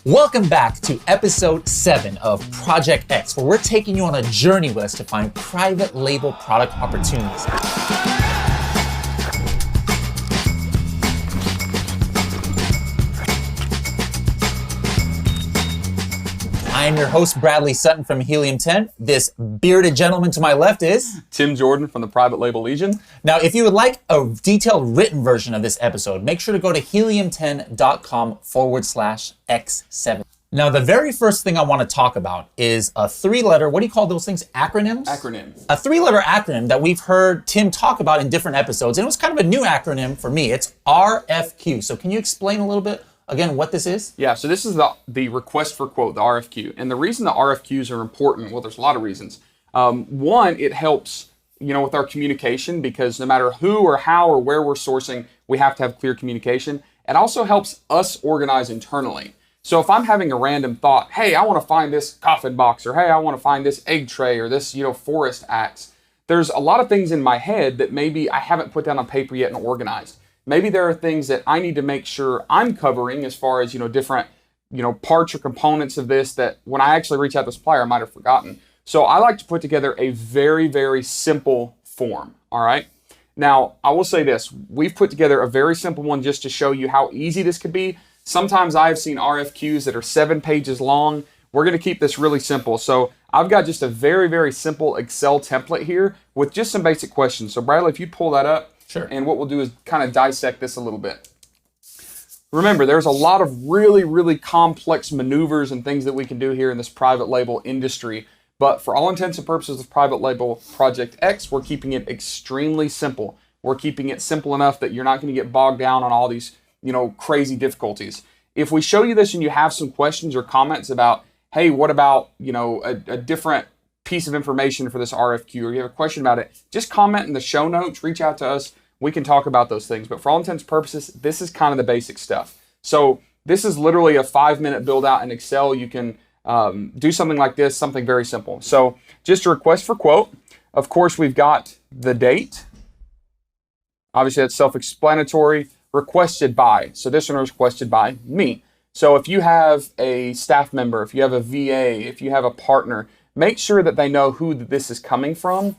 Welcome back to episode 7 of Project X, where we're taking you on a journey with us to find private label product opportunities. I'm your host, Bradley Sutton from Helium 10. This bearded gentleman to my left is Tim Jordan from the Private Label Legion. Now, if you would like a detailed written version of this episode, make sure to go to helium10.com/X7. Now, the very first thing I want to talk about is a 3-letter, what do you call those things? Acronyms? Acronym. A 3-letter acronym that we've heard Tim talk about in different episodes. And it was kind of a new acronym for me. It's RFQ. So can you explain a little bit again what this is? Yeah, so this is the request for quote, the RFQ. And the reason the RFQs are important, well, there's a lot of reasons. One, it helps, with our communication, because no matter who or how or where we're sourcing, we have to have clear communication. It also helps us organize internally. So if I'm having a random thought, hey, I want to find this coffin box, or hey, I want to find this egg tray, or this, forest axe, there's a lot of things in my head that maybe I haven't put down on paper yet and organized. Maybe there are things that I need to make sure I'm covering as far as, different, parts or components of this that when I actually reach out to the supplier, I might have forgotten. So I like to put together a very, very simple form, all right? Now, I will say this. We've put together a very simple one just to show you how easy this could be. Sometimes I've seen RFQs that are 7 pages long. We're going to keep this really simple. So I've got just a very, very simple Excel template here with just some basic questions. So Bradley, if you pull that up. Sure. And what we'll do is kind of dissect this a little bit. Remember, there's a lot of really, really complex maneuvers and things that we can do here in this private label industry. But for all intents and purposes of Private Label Project X, we're keeping it extremely simple. We're keeping it simple enough that you're not going to get bogged down on all these, crazy difficulties. If we show you this and you have some questions or comments about, hey, what about, a different piece of information for this RFQ, or you have a question about it, just comment in the show notes, reach out to us. We can talk about those things. But for all intents and purposes, this is kind of the basic stuff. So this is literally a 5-minute build out in Excel. You can do something like this, something very simple. So just a request for quote. Of course, we've got the date. Obviously, that's self-explanatory. Requested by. So this one was requested by me. So if you have a staff member, if you have a VA, if you have a partner, make sure that they know who this is coming from.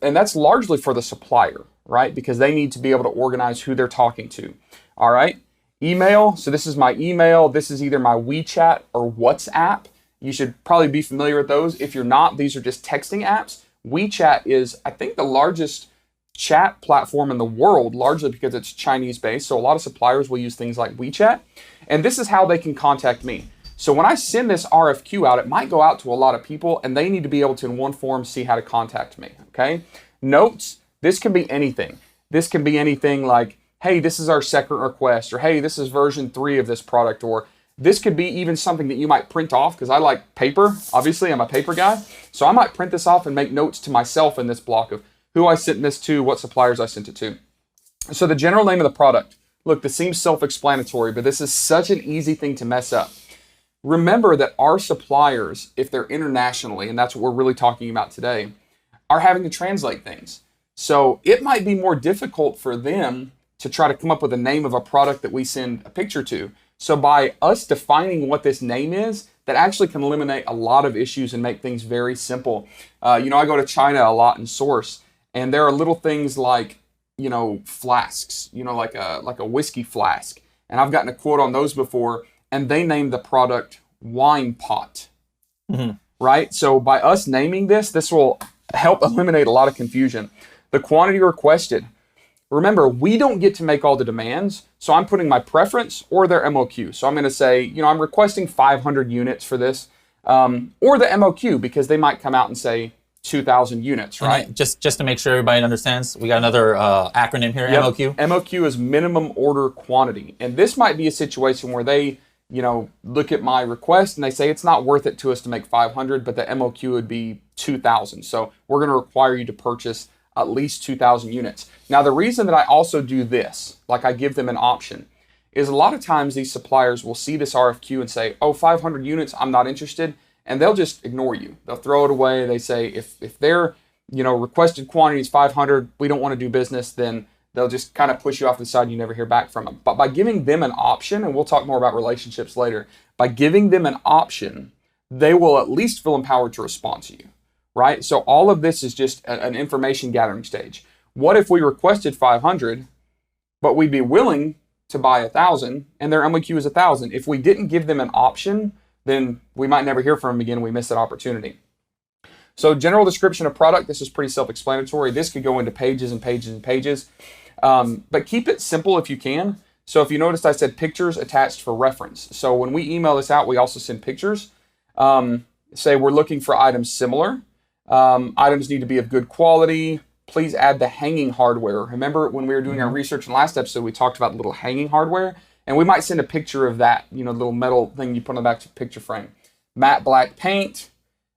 And that's largely for the supplier, right? Because they need to be able to organize who they're talking to. All right. Email. So this is my email. This is either my WeChat or WhatsApp. You should probably be familiar with those. If you're not, these are just texting apps. WeChat is, I think, the largest chat platform in the world, largely because it's Chinese based. So a lot of suppliers will use things like WeChat. And this is how they can contact me. So when I send this RFQ out, it might go out to a lot of people and they need to be able to, in one form, see how to contact me, okay? Notes, this can be anything. This can be anything like, hey, this is our second request, or hey, this is version 3 of this product, or this could be even something that you might print off, because I like paper. Obviously, I'm a paper guy. So I might print this off and make notes to myself in this block of who I sent this to, what suppliers I sent it to. So the general name of the product. Look, this seems self-explanatory, but this is such an easy thing to mess up. Remember that our suppliers, if they're internationally, and that's what we're really talking about today, are having to translate things. So it might be more difficult for them to try to come up with a name of a product that we send a picture to. So by us defining what this name is, that actually can eliminate a lot of issues and make things very simple. I go to China a lot and source, and there are little things like, flasks, like a whiskey flask. And I've gotten a quote on those before, and they named the product Wine Pot, right? So by us naming this will help eliminate a lot of confusion. The quantity requested. Remember, we don't get to make all the demands, so I'm putting my preference or their MOQ. So I'm going to say, I'm requesting 500 units for this, or the MOQ, because they might come out and say 2,000 units, right? And just to make sure everybody understands, we got another acronym here, yep. MOQ. MOQ is minimum order quantity. And this might be a situation where they look at my request and they say it's not worth it to us to make 500, but the MOQ would be 2,000. So we're going to require you to purchase at least 2,000 units. Now, the reason that I also do this, like I give them an option, is a lot of times these suppliers will see this RFQ and say, oh, 500 units, I'm not interested. And they'll just ignore you. They'll throw it away. They say if their requested quantity is 500, we don't want to do business, then they'll just kind of push you off to the side and you never hear back from them. But by giving them an option, and we'll talk more about relationships later, by giving them an option, they will at least feel empowered to respond to you, right? So all of this is just an information gathering stage. What if we requested 500, but we'd be willing to buy 1,000 and their MOQ is 1,000? If we didn't give them an option, then we might never hear from them again. We missed that opportunity. So general description of product, this is pretty self-explanatory. This could go into pages and pages and pages, but keep it simple if you can. So if you noticed, I said pictures attached for reference. So when we email this out, we also send pictures. Say we're looking for items similar. Items need to be of good quality. Please add the hanging hardware. Remember when we were doing our research in the last episode, we talked about the little hanging hardware, and we might send a picture of that, the little metal thing you put on the back of the picture frame. Matte black paint.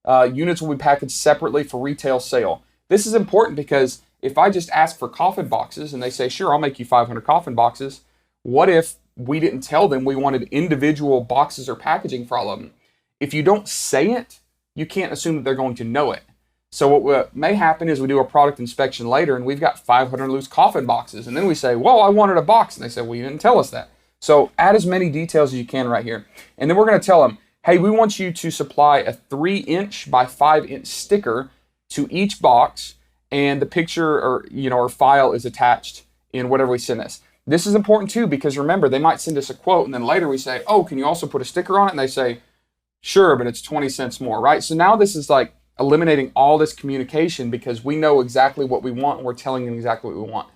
Units will be packaged separately for retail sale. This is important because if I just ask for coffin boxes and they say, sure, I'll make you 500 coffin boxes, what if we didn't tell them we wanted individual boxes or packaging for all of them? If you don't say it, you can't assume that they're going to know it. So what may happen is we do a product inspection later and we've got 500 loose coffin boxes. And then we say, well, I wanted a box. And they say, well, you didn't tell us that. So add as many details as you can right here. And then we're going to tell them, hey, we want you to supply a 3-inch by 5-inch sticker to each box, and the picture or file is attached in whatever we send this. This is important too, because remember, they might send us a quote and then later we say, oh, can you also put a sticker on it? And they say, sure, but it's 20 cents more, right? So now this is like eliminating all this communication because we know exactly what we want and we're telling them exactly what we want.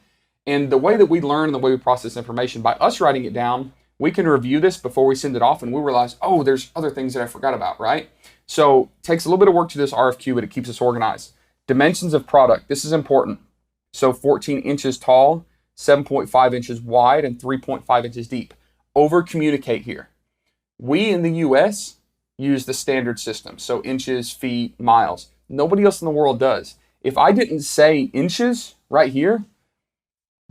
And the way that we learn and the way we process information, by us writing it down, we can review this before we send it off and we realize, oh, there's other things that I forgot about, right? So it takes a little bit of work to this RFQ, but it keeps us organized. Dimensions of product, this is important. So 14 inches tall, 7.5 inches wide, and 3.5 inches deep. Over communicate here. We in the US use the standard system, so inches, feet, miles. Nobody else in the world does. If I didn't say inches right here,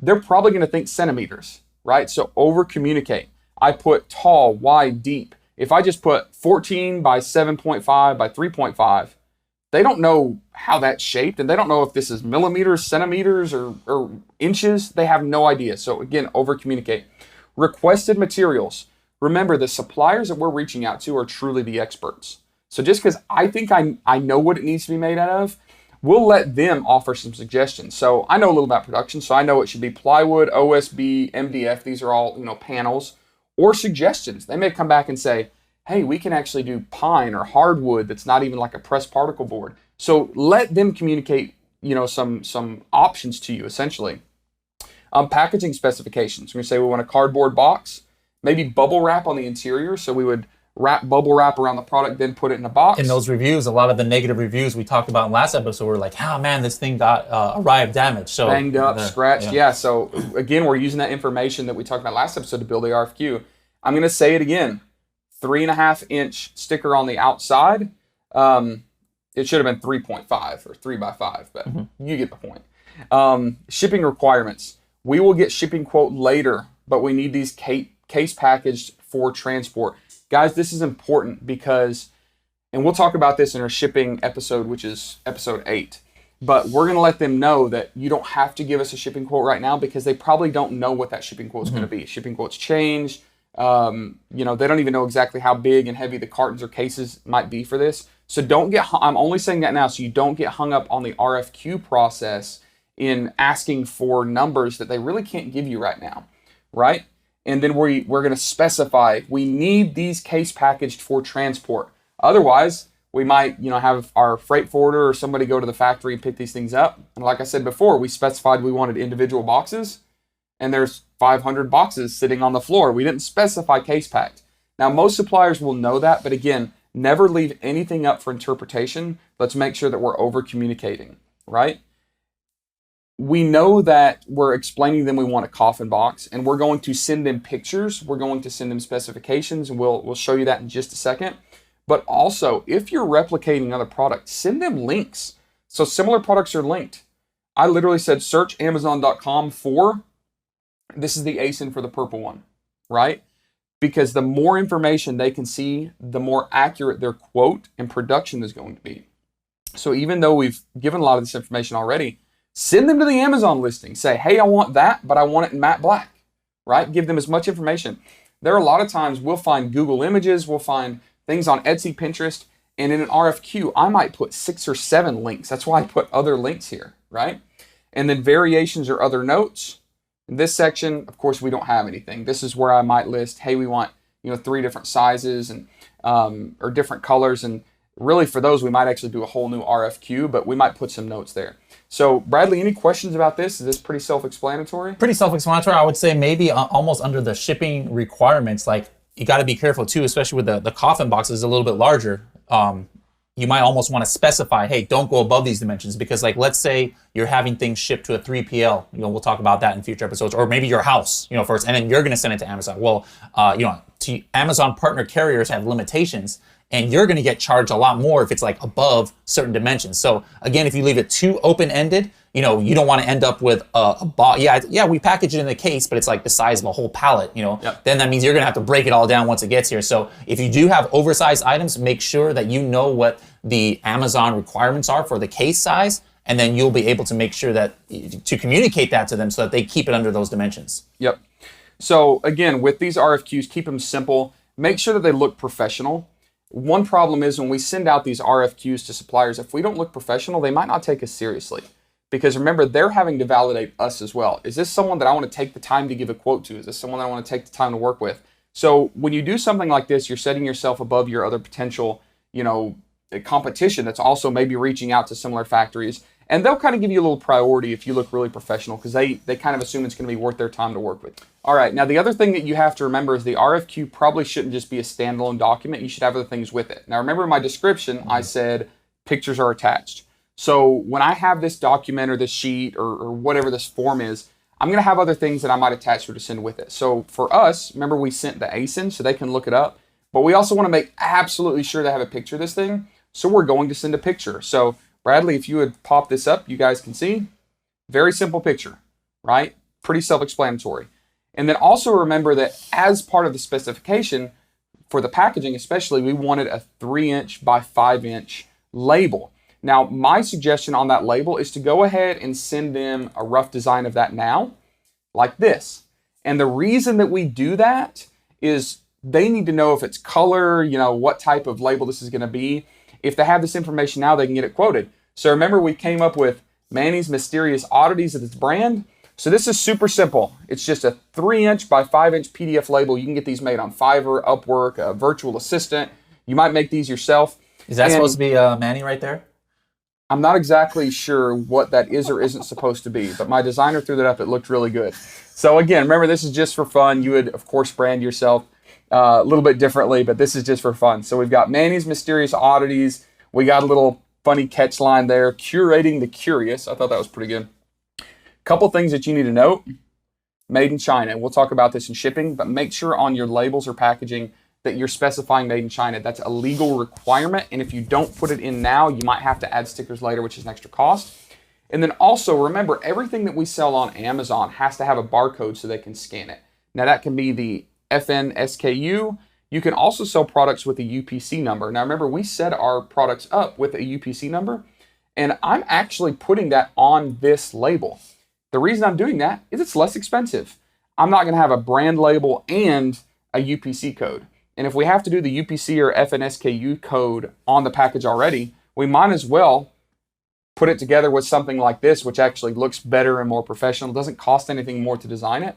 they're probably gonna think centimeters, right? So over communicate. I put tall, wide, deep. If I just put 14 by 7.5 by 3.5, they don't know how that's shaped, and they don't know if this is millimeters, centimeters, or inches. They have no idea. So again, over communicate. Requested materials. Remember, the suppliers that we're reaching out to are truly the experts. So just because I think I know what it needs to be made out of, we'll let them offer some suggestions. So I know a little about production, so I know it should be plywood, OSB, MDF. These are all panels. Or suggestions. They may come back and say, hey, we can actually do pine or hardwood that's not even like a pressed particle board. So let them communicate, some options to you, essentially. Packaging specifications. We're going to say we want a cardboard box, maybe bubble wrap on the interior. So we would wrap bubble wrap around the product, then put it in a box. In those reviews, a lot of the negative reviews we talked about in last episode were like, oh man, this thing got arrived damaged. So banged up, scratched. Yeah. So again, we're using that information that we talked about last episode to build the RFQ. I'm going to say it again. 3.5-inch sticker on the outside. It should have been 3.5 or 3 by 5, but you get the point. Shipping requirements. We will get shipping quote later, but we need these case packaged for transport. Guys, this is important because, and we'll talk about this in our shipping episode, which is episode 8, but we're going to let them know that you don't have to give us a shipping quote right now because they probably don't know what that shipping quote is going to be. Shipping quotes change. They don't even know exactly how big and heavy the cartons or cases might be for this. So I'm only saying that now so you don't get hung up on the RFQ process in asking for numbers that they really can't give you right now, right? And then we're going to specify we need these case packaged for transport. Otherwise, we might have our freight forwarder or somebody go to the factory and pick these things up. And like I said before, we specified we wanted individual boxes, and there's 500 boxes sitting on the floor. We didn't specify case packed. Now, most suppliers will know that, but again, never leave anything up for interpretation. Let's make sure that we're over communicating, right? We know that we're explaining them we want a coffin box, and we're going to send them pictures. We're going to send them specifications, and we'll show you that in just a second. But also, if you're replicating other products, send them links. So similar products are linked. I literally said search Amazon.com for, this is the ASIN for the purple one, right? Because the more information they can see, the more accurate their quote and production is going to be. So even though we've given a lot of this information already, Send them to the Amazon listing. Say, hey, I want that, but I want it in matte black, right? Give them as much information. There are a lot of times we'll find Google Images, we'll find things on Etsy, Pinterest, and in an RFQ, I might put 6 or 7 links. That's why I put other links here, right? And then variations or other notes. In this section, of course, we don't have anything. This is where I might list, hey, we want 3 different sizes and or different colors. And really for those, we might actually do a whole new RFQ, but we might put some notes there. So Bradley, any questions about this? Is this pretty self-explanatory? Pretty self-explanatory. I would say maybe almost under the shipping requirements, like you got to be careful too, especially with the coffin boxes a little bit larger. You might almost want to specify, hey, don't go above these dimensions, because like, let's say you're having things shipped to a 3PL, we'll talk about that in future episodes, or maybe your house, first, and then you're going to send it to Amazon. Well, to Amazon partner carriers have limitations, and you're going to get charged a lot more if it's like above certain dimensions. So again, if you leave it too open-ended, you don't want to end up with a box. Yeah, we package it in the case, but it's like the size of a whole pallet, Yep. Then that means you're going to have to break it all down once it gets here. So if you do have oversized items, make sure that you know what the Amazon requirements are for the case size, and then you'll be able to make sure that to communicate that to them so that they keep it under those dimensions. Yep. So again, with these RFQs, keep them simple. Make sure that they look professional. One problem is when we send out these RFQs to suppliers, if we don't look professional, they might not take us seriously. Because remember, they're having to validate us as well. Is this someone that I want to take the time to give a quote to? Is this someone that I want to take the time to work with? So when you do something like this, you're setting yourself above your other potential, competition that's also maybe reaching out to similar factories. And they'll kind of give you a little priority if you look really professional, because they kind of assume it's going to be worth their time to work with. All right, now the other thing that you have to remember is the RFQ probably shouldn't just be a standalone document. You should have other things with it. Now remember in my description, I said pictures are attached. So when I have this document or this sheet or whatever this form is, I'm going to have other things that I might attach to send with it. So for us, remember we sent the ASIN so they can look it up, but we also want to make absolutely sure they have a picture of this thing. So we're going to send a picture. So Bradley, if you would pop this up, you guys can see. Very simple picture, right? Pretty self-explanatory. And then also remember that as part of the specification for the packaging especially, we wanted a 3-inch by 5-inch label. Now, my suggestion on that label is to go ahead and send them a rough design of that now, like this. And the reason that we do that is they need to know if it's color, what type of label this is going to be. If they have this information now, they can get it quoted. So remember, we came up with Manny's Mysterious Oddities of its brand. So this is super simple. It's just a 3-inch by 5-inch PDF label. You can get these made on Fiverr, Upwork, a virtual assistant. You might make these yourself. Is that supposed to be Manny right there? I'm not exactly sure what that is or isn't supposed to be, but my designer threw that up. It looked really good. So again, remember, this is just for fun. You would, of course, brand yourself a little bit differently, but this is just for fun. So we've got Manny's Mysterious Oddities. We got a little funny catch line there, curating the curious. I thought that was pretty good. Couple things that you need to note. Made in China. We'll talk about this in shipping, but make sure on your labels or packaging that you're specifying made in China. That's a legal requirement, and if you don't put it in now, you might have to add stickers later, which is an extra cost. And then also remember, everything that we sell on Amazon has to have a barcode so they can scan it. Now that can be the FN SKU. You can also sell products with a UPC number. Now remember, we set our products up with a UPC number, and I'm actually putting that on this label. The reason I'm doing that is it's less expensive. I'm not gonna have a brand label and a UPC code. And if we have to do the UPC or FNSKU code on the package already, we might as well put it together with something like this, which actually looks better and more professional. It doesn't cost anything more to design it.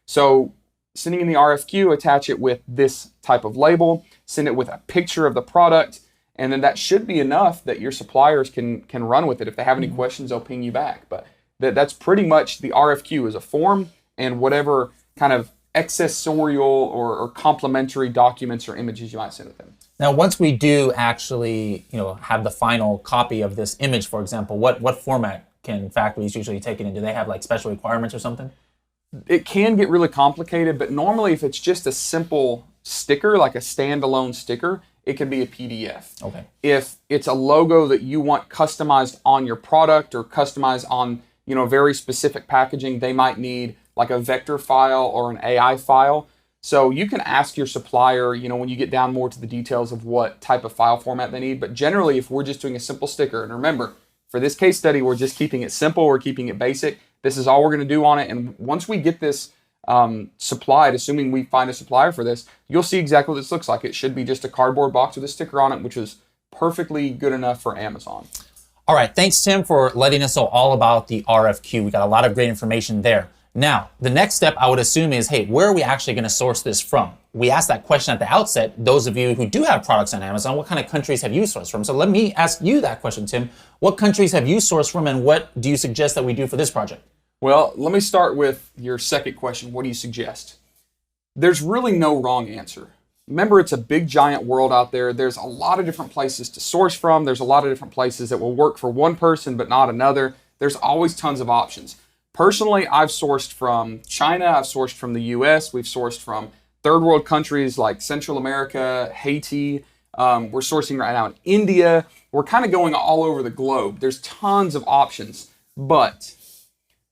So sending in the RFQ, attach it with this type of label, send it with a picture of the product, and then that should be enough that your suppliers can run with it. If they have any questions, they'll ping you back. But that's pretty much the RFQ is a form and whatever kind of accessorial or complementary documents or images you might send with them. Now, once we do actually, have the final copy of this image, for example, what format can factories usually take it in? Do they have like special requirements or something? It can get really complicated, but normally if it's just a simple sticker, like a standalone sticker, it can be a PDF. Okay. If it's a logo that you want customized on your product or customized on, very specific packaging, they might need like a vector file or an AI file. So you can ask your supplier, when you get down more to the details of what type of file format they need. But generally, if we're just doing a simple sticker, and remember, For this case study, we're just keeping it simple. We're keeping it basic. This is all we're going to do on it. And once we get this supplied, assuming we find a supplier for this, you'll see exactly what this looks like. It should be just a cardboard box with a sticker on it, which is perfectly good enough for Amazon. All right, thanks, Tim, for letting us know all about the RFQ. We got a lot of great information there. Now, the next step I would assume is, hey, where are we actually going to source this from? We asked that question at the outset. Those of you who do have products on Amazon, what kind of countries have you sourced from? So let me ask you that question, Tim. What countries have you sourced from, and what do you suggest that we do for this project? Well, let me start with your second question. What do you suggest? There's really no wrong answer. Remember, it's a big, giant world out there. There's a lot of different places to source from. There's a lot of different places that will work for one person but not another. There's always tons of options. Personally, I've sourced from China. I've sourced from the US. We've sourced from third world countries like Central America, Haiti. We're sourcing right now in India. We're kind of going all over the globe. There's tons of options. But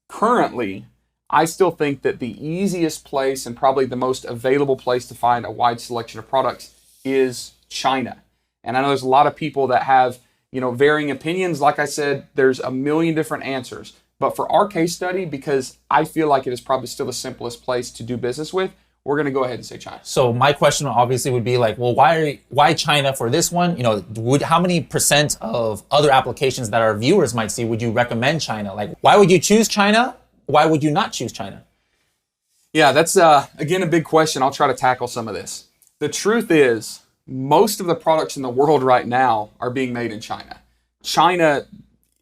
currently, I still think that the easiest place and probably the most available place to find a wide selection of products is China. And I know there's a lot of people that have, varying opinions. Like I said, there's a million different answers. But for our case study, because I feel like it is probably still the simplest place to do business with, we're going to go ahead and say China. So my question obviously would be like, well, why China for this one? How many percent of other applications that our viewers might see would you recommend China? Like, why would you choose China? Why would you not choose China? Yeah, that's, again, a big question. I'll try to tackle some of this. The truth is, most of the products in the world right now are being made in China. China,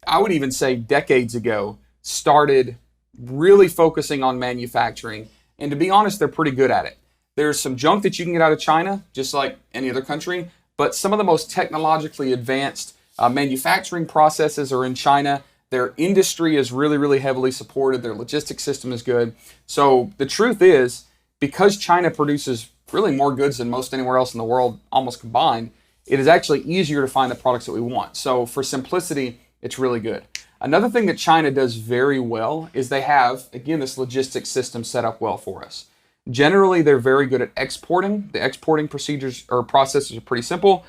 I would even say decades ago, started really focusing on manufacturing. And to be honest, they're pretty good at it. There's some junk that you can get out of China, just like any other country, but some of the most technologically advanced manufacturing processes are in China. Their industry is really, really heavily supported. Their logistics system is good. So the truth is, because China produces really more goods than most anywhere else in the world, almost combined, it is actually easier to find the products that we want. So for simplicity, it's really good. Another thing that China does very well is they have, again, this logistics system set up well for us. Generally, they're very good at exporting. The exporting procedures or processes are pretty simple.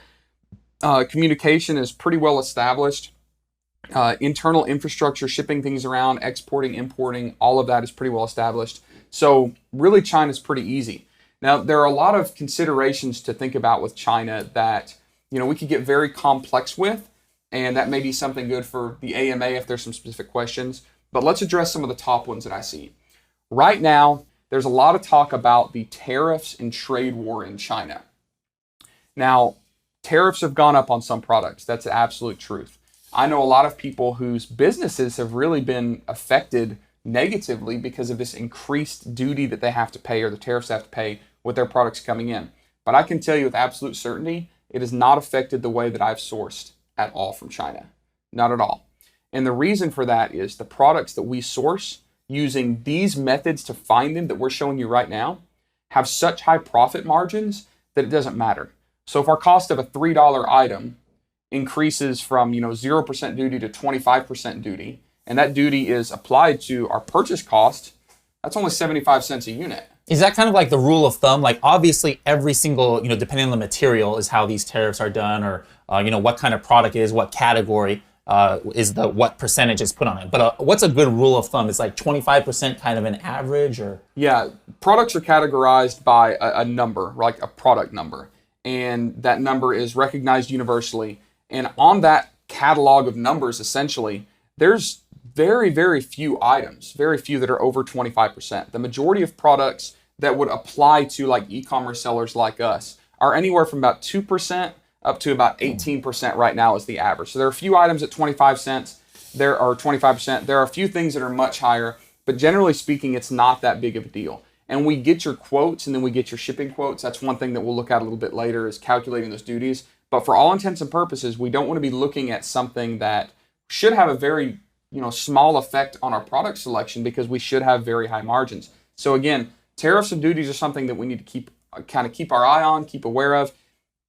Communication is pretty well established. Internal infrastructure, shipping things around, exporting, importing, all of that is pretty well established. So really, China's pretty easy. Now, there are a lot of considerations to think about with China that, we could get very complex with. And that may be something good for the AMA if there's some specific questions. But let's address some of the top ones that I see. Right now, there's a lot of talk about the tariffs and trade war in China. Now, tariffs have gone up on some products. That's the absolute truth. I know a lot of people whose businesses have really been affected negatively because of this increased duty that they have to pay or the tariffs they have to pay with their products coming in. But I can tell you with absolute certainty, it has not affected the way that I've sourced at all from China. Not at all. And the reason for that is the products that we source using these methods to find them that we're showing you right now have such high profit margins that it doesn't matter. So if our cost of a $3 item increases from 0% duty to 25% duty, and that duty is applied to our purchase cost, that's only 75 cents a unit. Is that kind of like the rule of thumb? Like obviously every single, depending on the material is how these tariffs are done or, what kind of product it is, what category is what percentage is put on it. But what's a good rule of thumb? It's like 25% kind of an average or? Yeah, products are categorized by a number, like a product number. And that number is recognized universally. And on that catalog of numbers, essentially, there's very, very few items, very few that are over 25%. The majority of products that would apply to like e-commerce sellers like us are anywhere from about 2% up to about 18% right now is the average. So there are a few items at 25 cents. There are 25%. There are a few things that are much higher, but generally speaking, it's not that big of a deal. And we get your quotes and then we get your shipping quotes. That's one thing that we'll look at a little bit later is calculating those duties. But for all intents and purposes, we don't want to be looking at something that should have a very small effect on our product selection because we should have very high margins. So again, tariffs and duties are something that we need to keep our eye on, keep aware of.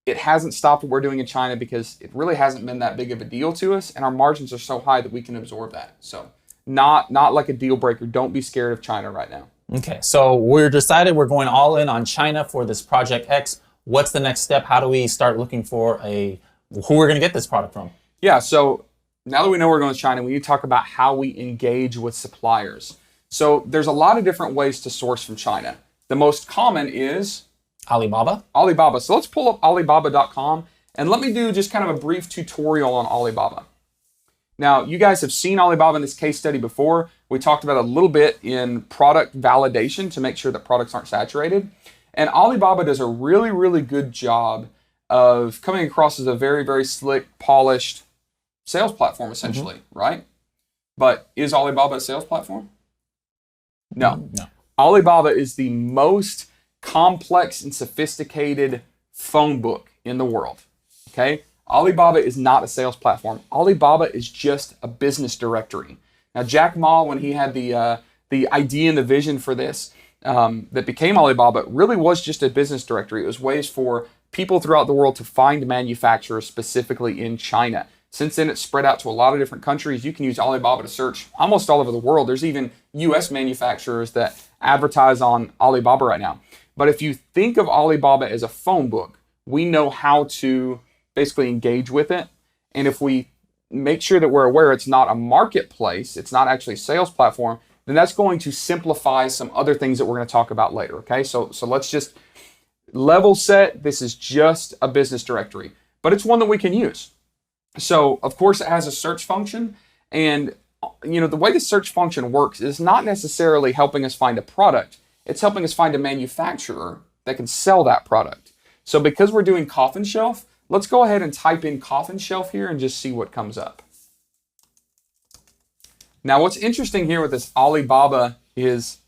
It hasn't stopped what we're doing in China because it really hasn't been that big of a deal to us, and our margins are so high that we can absorb that. So not like a deal breaker. Don't be scared of China right now. Okay, so we're decided we're going all in on China for this Project X. What's the next step? How do we start looking for who we're going to get this product from? Yeah, so now that we know we're going to China, we need to talk about how we engage with suppliers. So there's a lot of different ways to source from China. The most common is Alibaba. Alibaba. So let's pull up Alibaba.com and let me do just kind of a brief tutorial on Alibaba. Now, you guys have seen Alibaba in this case study before. We talked about a little bit in product validation to make sure that products aren't saturated. And Alibaba does a really, really good job of coming across as a very, very slick, polished sales platform, essentially, right? But is Alibaba a sales platform? No. Alibaba is the most complex and sophisticated phone book in the world, okay? Alibaba is not a sales platform. Alibaba is just a business directory. Now, Jack Ma, when he had the idea and the vision for this that became Alibaba, it really was just a business directory. It was ways for people throughout the world to find manufacturers specifically in China. Since then, it's spread out to a lot of different countries. You can use Alibaba to search almost all over the world. There's even US manufacturers that advertise on Alibaba right now. But if you think of Alibaba as a phone book, we know how to basically engage with it. And if we make sure that we're aware it's not a marketplace, it's not actually a sales platform, then that's going to simplify some other things that we're going to talk about later, okay? So let's just level set. This is just a business directory, but it's one that we can use. So, of course, it has a search function, and the way the search function works is not necessarily helping us find a product. It's helping us find a manufacturer that can sell that product. So because we're doing coffin shelf, let's go ahead and type in coffin shelf here and just see what comes up. Now, what's interesting here with this Alibaba is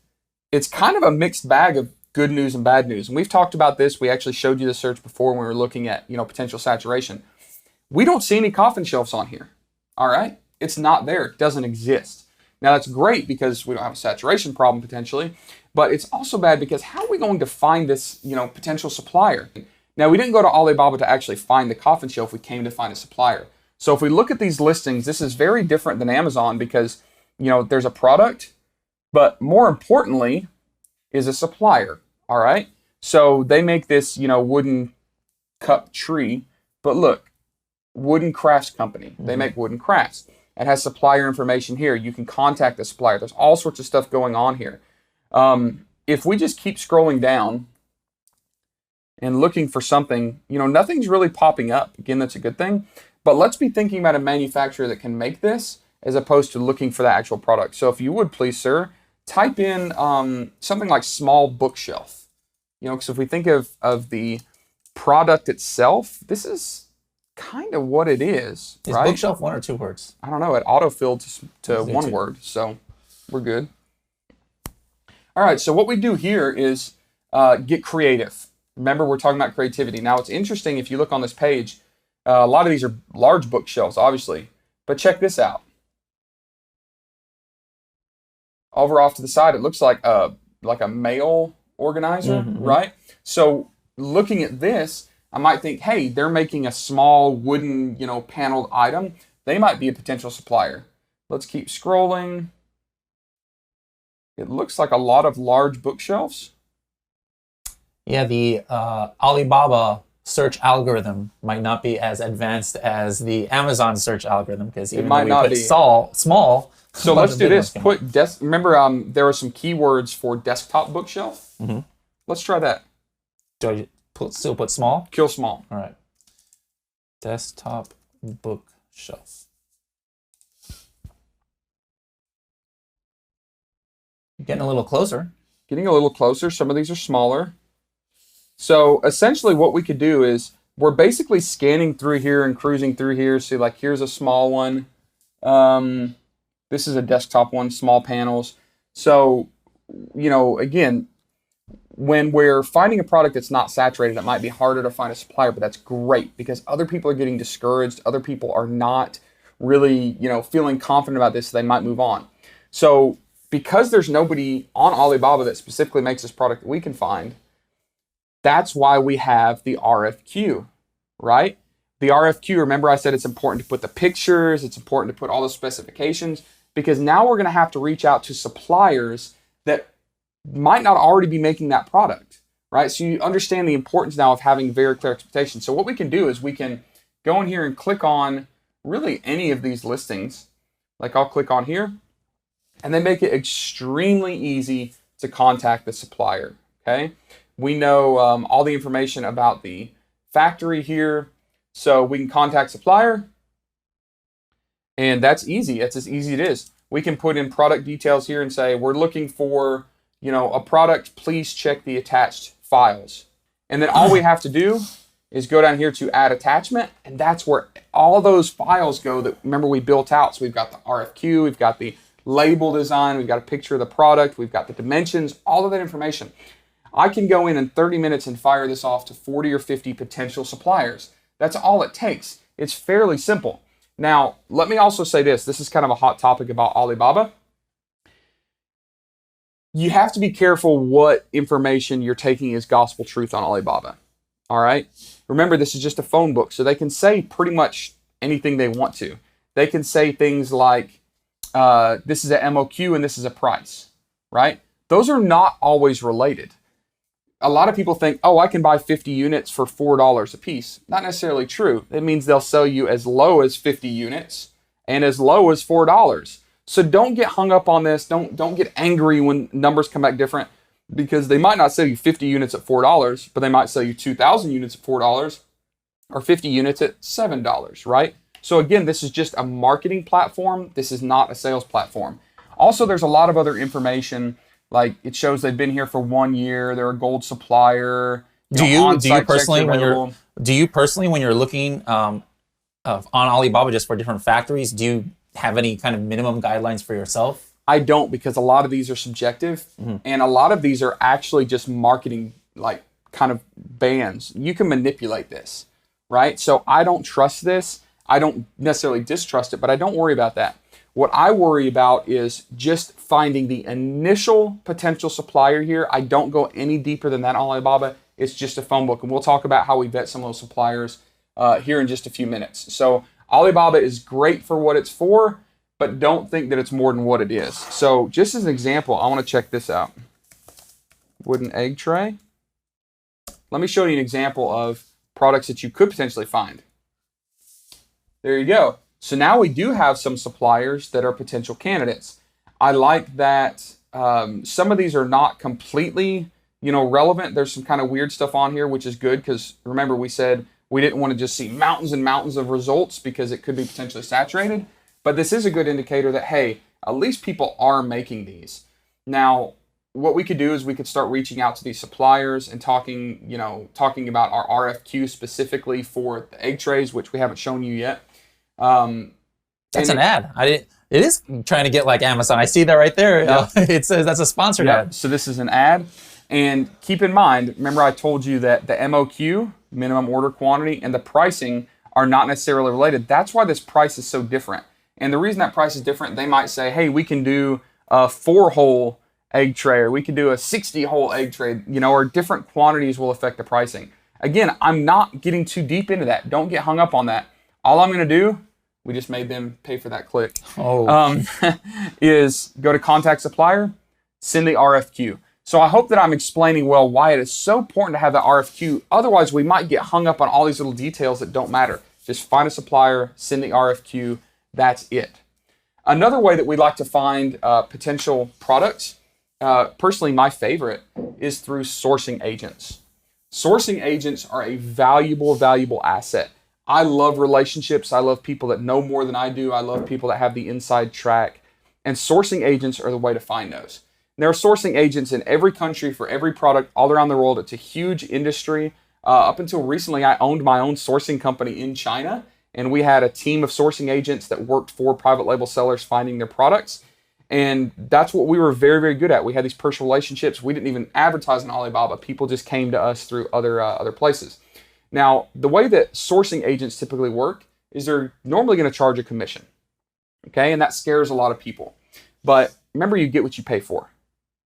it's kind of a mixed bag of good news and bad news. And we've talked about this. We actually showed you the search before when we were looking at, potential saturation. We don't see any coffin shelves on here. All right. It's not there. It doesn't exist. Now, that's great because we don't have a saturation problem potentially, but it's also bad because how are we going to find this, potential supplier? Now, we didn't go to Alibaba to actually find the coffin shelf. We came to find a supplier. So if we look at these listings, this is very different than Amazon because, there's a product, but more importantly is a supplier. All right. So they make this, wooden cup tree, but look, wooden crafts company. They make wooden crafts. It has supplier information here. You can contact the supplier. There's all sorts of stuff going on here. If we just keep scrolling down and looking for something, nothing's really popping up. Again, that's a good thing. But let's be thinking about a manufacturer that can make this as opposed to looking for the actual product. So if you would please, sir, type in something like small bookshelf. Because if we think of the product itself, this is kind of what it is, Is right? bookshelf one or two words? I don't know. It autofilled to one word, so we're good. All right, so what we do here is get creative. Remember, we're talking about creativity. Now, it's interesting if you look on this page, a lot of these are large bookshelves, obviously, but check this out. Over off to the side, it looks like a mail organizer, right? So looking at this, I might think, hey, they're making a small wooden, paneled item. They might be a potential supplier. Let's keep scrolling. It looks like a lot of large bookshelves. Yeah, the Alibaba search algorithm might not be as advanced as the Amazon search algorithm because even might though we not put be. small. So let's do this. Remember, there are some keywords for desktop bookshelf. Let's try that. Do I still put small? Kill small. All right. Desktop bookshelf. Getting a little closer. Getting a little closer. Some of these are smaller. So essentially what we could do is we're basically scanning through here and cruising through here. See, like here's a small one. This is a desktop one, small panels. So, again, when we're finding a product that's not saturated, it might be harder to find a supplier, but that's great because other people are getting discouraged. Other people are not really, feeling confident about this, so they might move on. So because there's nobody on Alibaba that specifically makes this product that we can find, that's why we have the RFQ, right? The RFQ, remember I said it's important to put the pictures, it's important to put all the specifications, because now we're going to have to reach out to suppliers that might not already be making that product, right? So you understand the importance now of having very clear expectations. So what we can do is we can go in here and click on really any of these listings. Like I'll click on here, and they make it extremely easy to contact the supplier. Okay, we know all the information about the factory here, so we can contact supplier, and that's easy. That's as easy as it is. We can put in product details here and say we're looking for, a product. Please check the attached files, and then all we have to do is go down here to add attachment, and that's where all those files go that, remember, we built out. So we've got the RFQ, we've got the label design, we've got a picture of the product, we've got the dimensions, all of that information. I can go in 30 minutes and fire this off to 40 or 50 potential suppliers. That's all it takes. It's fairly simple. Now, let me also say this. This is kind of a hot topic about Alibaba. You have to be careful what information you're taking as gospel truth on Alibaba. All right? Remember, this is just a phone book, so they can say pretty much anything they want to. They can say things like, this is a MOQ and this is a price, right? Those are not always related. A lot of people think, oh, I can buy 50 units for $4 a piece. Not necessarily true. It means they'll sell you as low as 50 units and as low as $4. So don't get hung up on this. Don't get angry when numbers come back different, because they might not sell you 50 units at $4, but they might sell you 2,000 units at $4 or 50 units at $7, right? So again, this is just a marketing platform. This is not a sales platform. Also, there's a lot of other information, like it shows they've been here for 1 year. They're a gold supplier. Do you personally, when you're looking on Alibaba just for different factories, do you have any kind of minimum guidelines for yourself? I don't, because a lot of these are subjective, and a lot of these are actually just marketing, like kind of bans. You can manipulate this, right? So I don't trust this. I don't necessarily distrust it, but I don't worry about that. What I worry about is just finding the initial potential supplier here. I don't go any deeper than that on Alibaba. It's just a phone book, and we'll talk about how we vet some of those suppliers here in just a few minutes. So Alibaba is great for what it's for, but don't think that it's more than what it is. So just as an example, I want to check this out. Wooden egg tray. Let me show you an example of products that you could potentially find. There you go. So now we do have some suppliers that are potential candidates. I like that some of these are not completely, relevant. There's some kind of weird stuff on here, which is good, because remember we said we didn't want to just see mountains and mountains of results because it could be potentially saturated. But this is a good indicator that, hey, at least people are making these. Now, what we could do is we could start reaching out to these suppliers and talking about our RFQ specifically for the egg trays, which we haven't shown you yet. That's an ad. It is trying to get like Amazon. I see that right there. Yeah. It says that's a sponsored ad. So this is an ad. And keep in mind, remember I told you that the MOQ, minimum order quantity, and the pricing are not necessarily related. That's why this price is so different. And the reason that price is different, they might say, hey, we can do a 4-hole egg tray, or we can do a 60-hole egg tray, or different quantities will affect the pricing. Again, I'm not getting too deep into that. Don't get hung up on that. All I'm going to do, we just made them pay for that click, is go to contact supplier, send the RFQ. So I hope that I'm explaining well why it is so important to have the RFQ. Otherwise, we might get hung up on all these little details that don't matter. Just find a supplier, send the RFQ. That's it. Another way that we like to find potential products, personally my favorite, is through sourcing agents. Sourcing agents are a valuable asset. I love relationships. I love people that know more than I do. I love people that have the inside track. And sourcing agents are the way to find those. There are sourcing agents in every country for every product all around the world. It's a huge industry. Up until recently, I owned my own sourcing company in China, and we had a team of sourcing agents that worked for private label sellers finding their products. And that's what we were very, very good at. We had these personal relationships. We didn't even advertise on Alibaba. People just came to us through other places. Now, the way that sourcing agents typically work is they're normally going to charge a commission. Okay, and that scares a lot of people. But remember, you get what you pay for,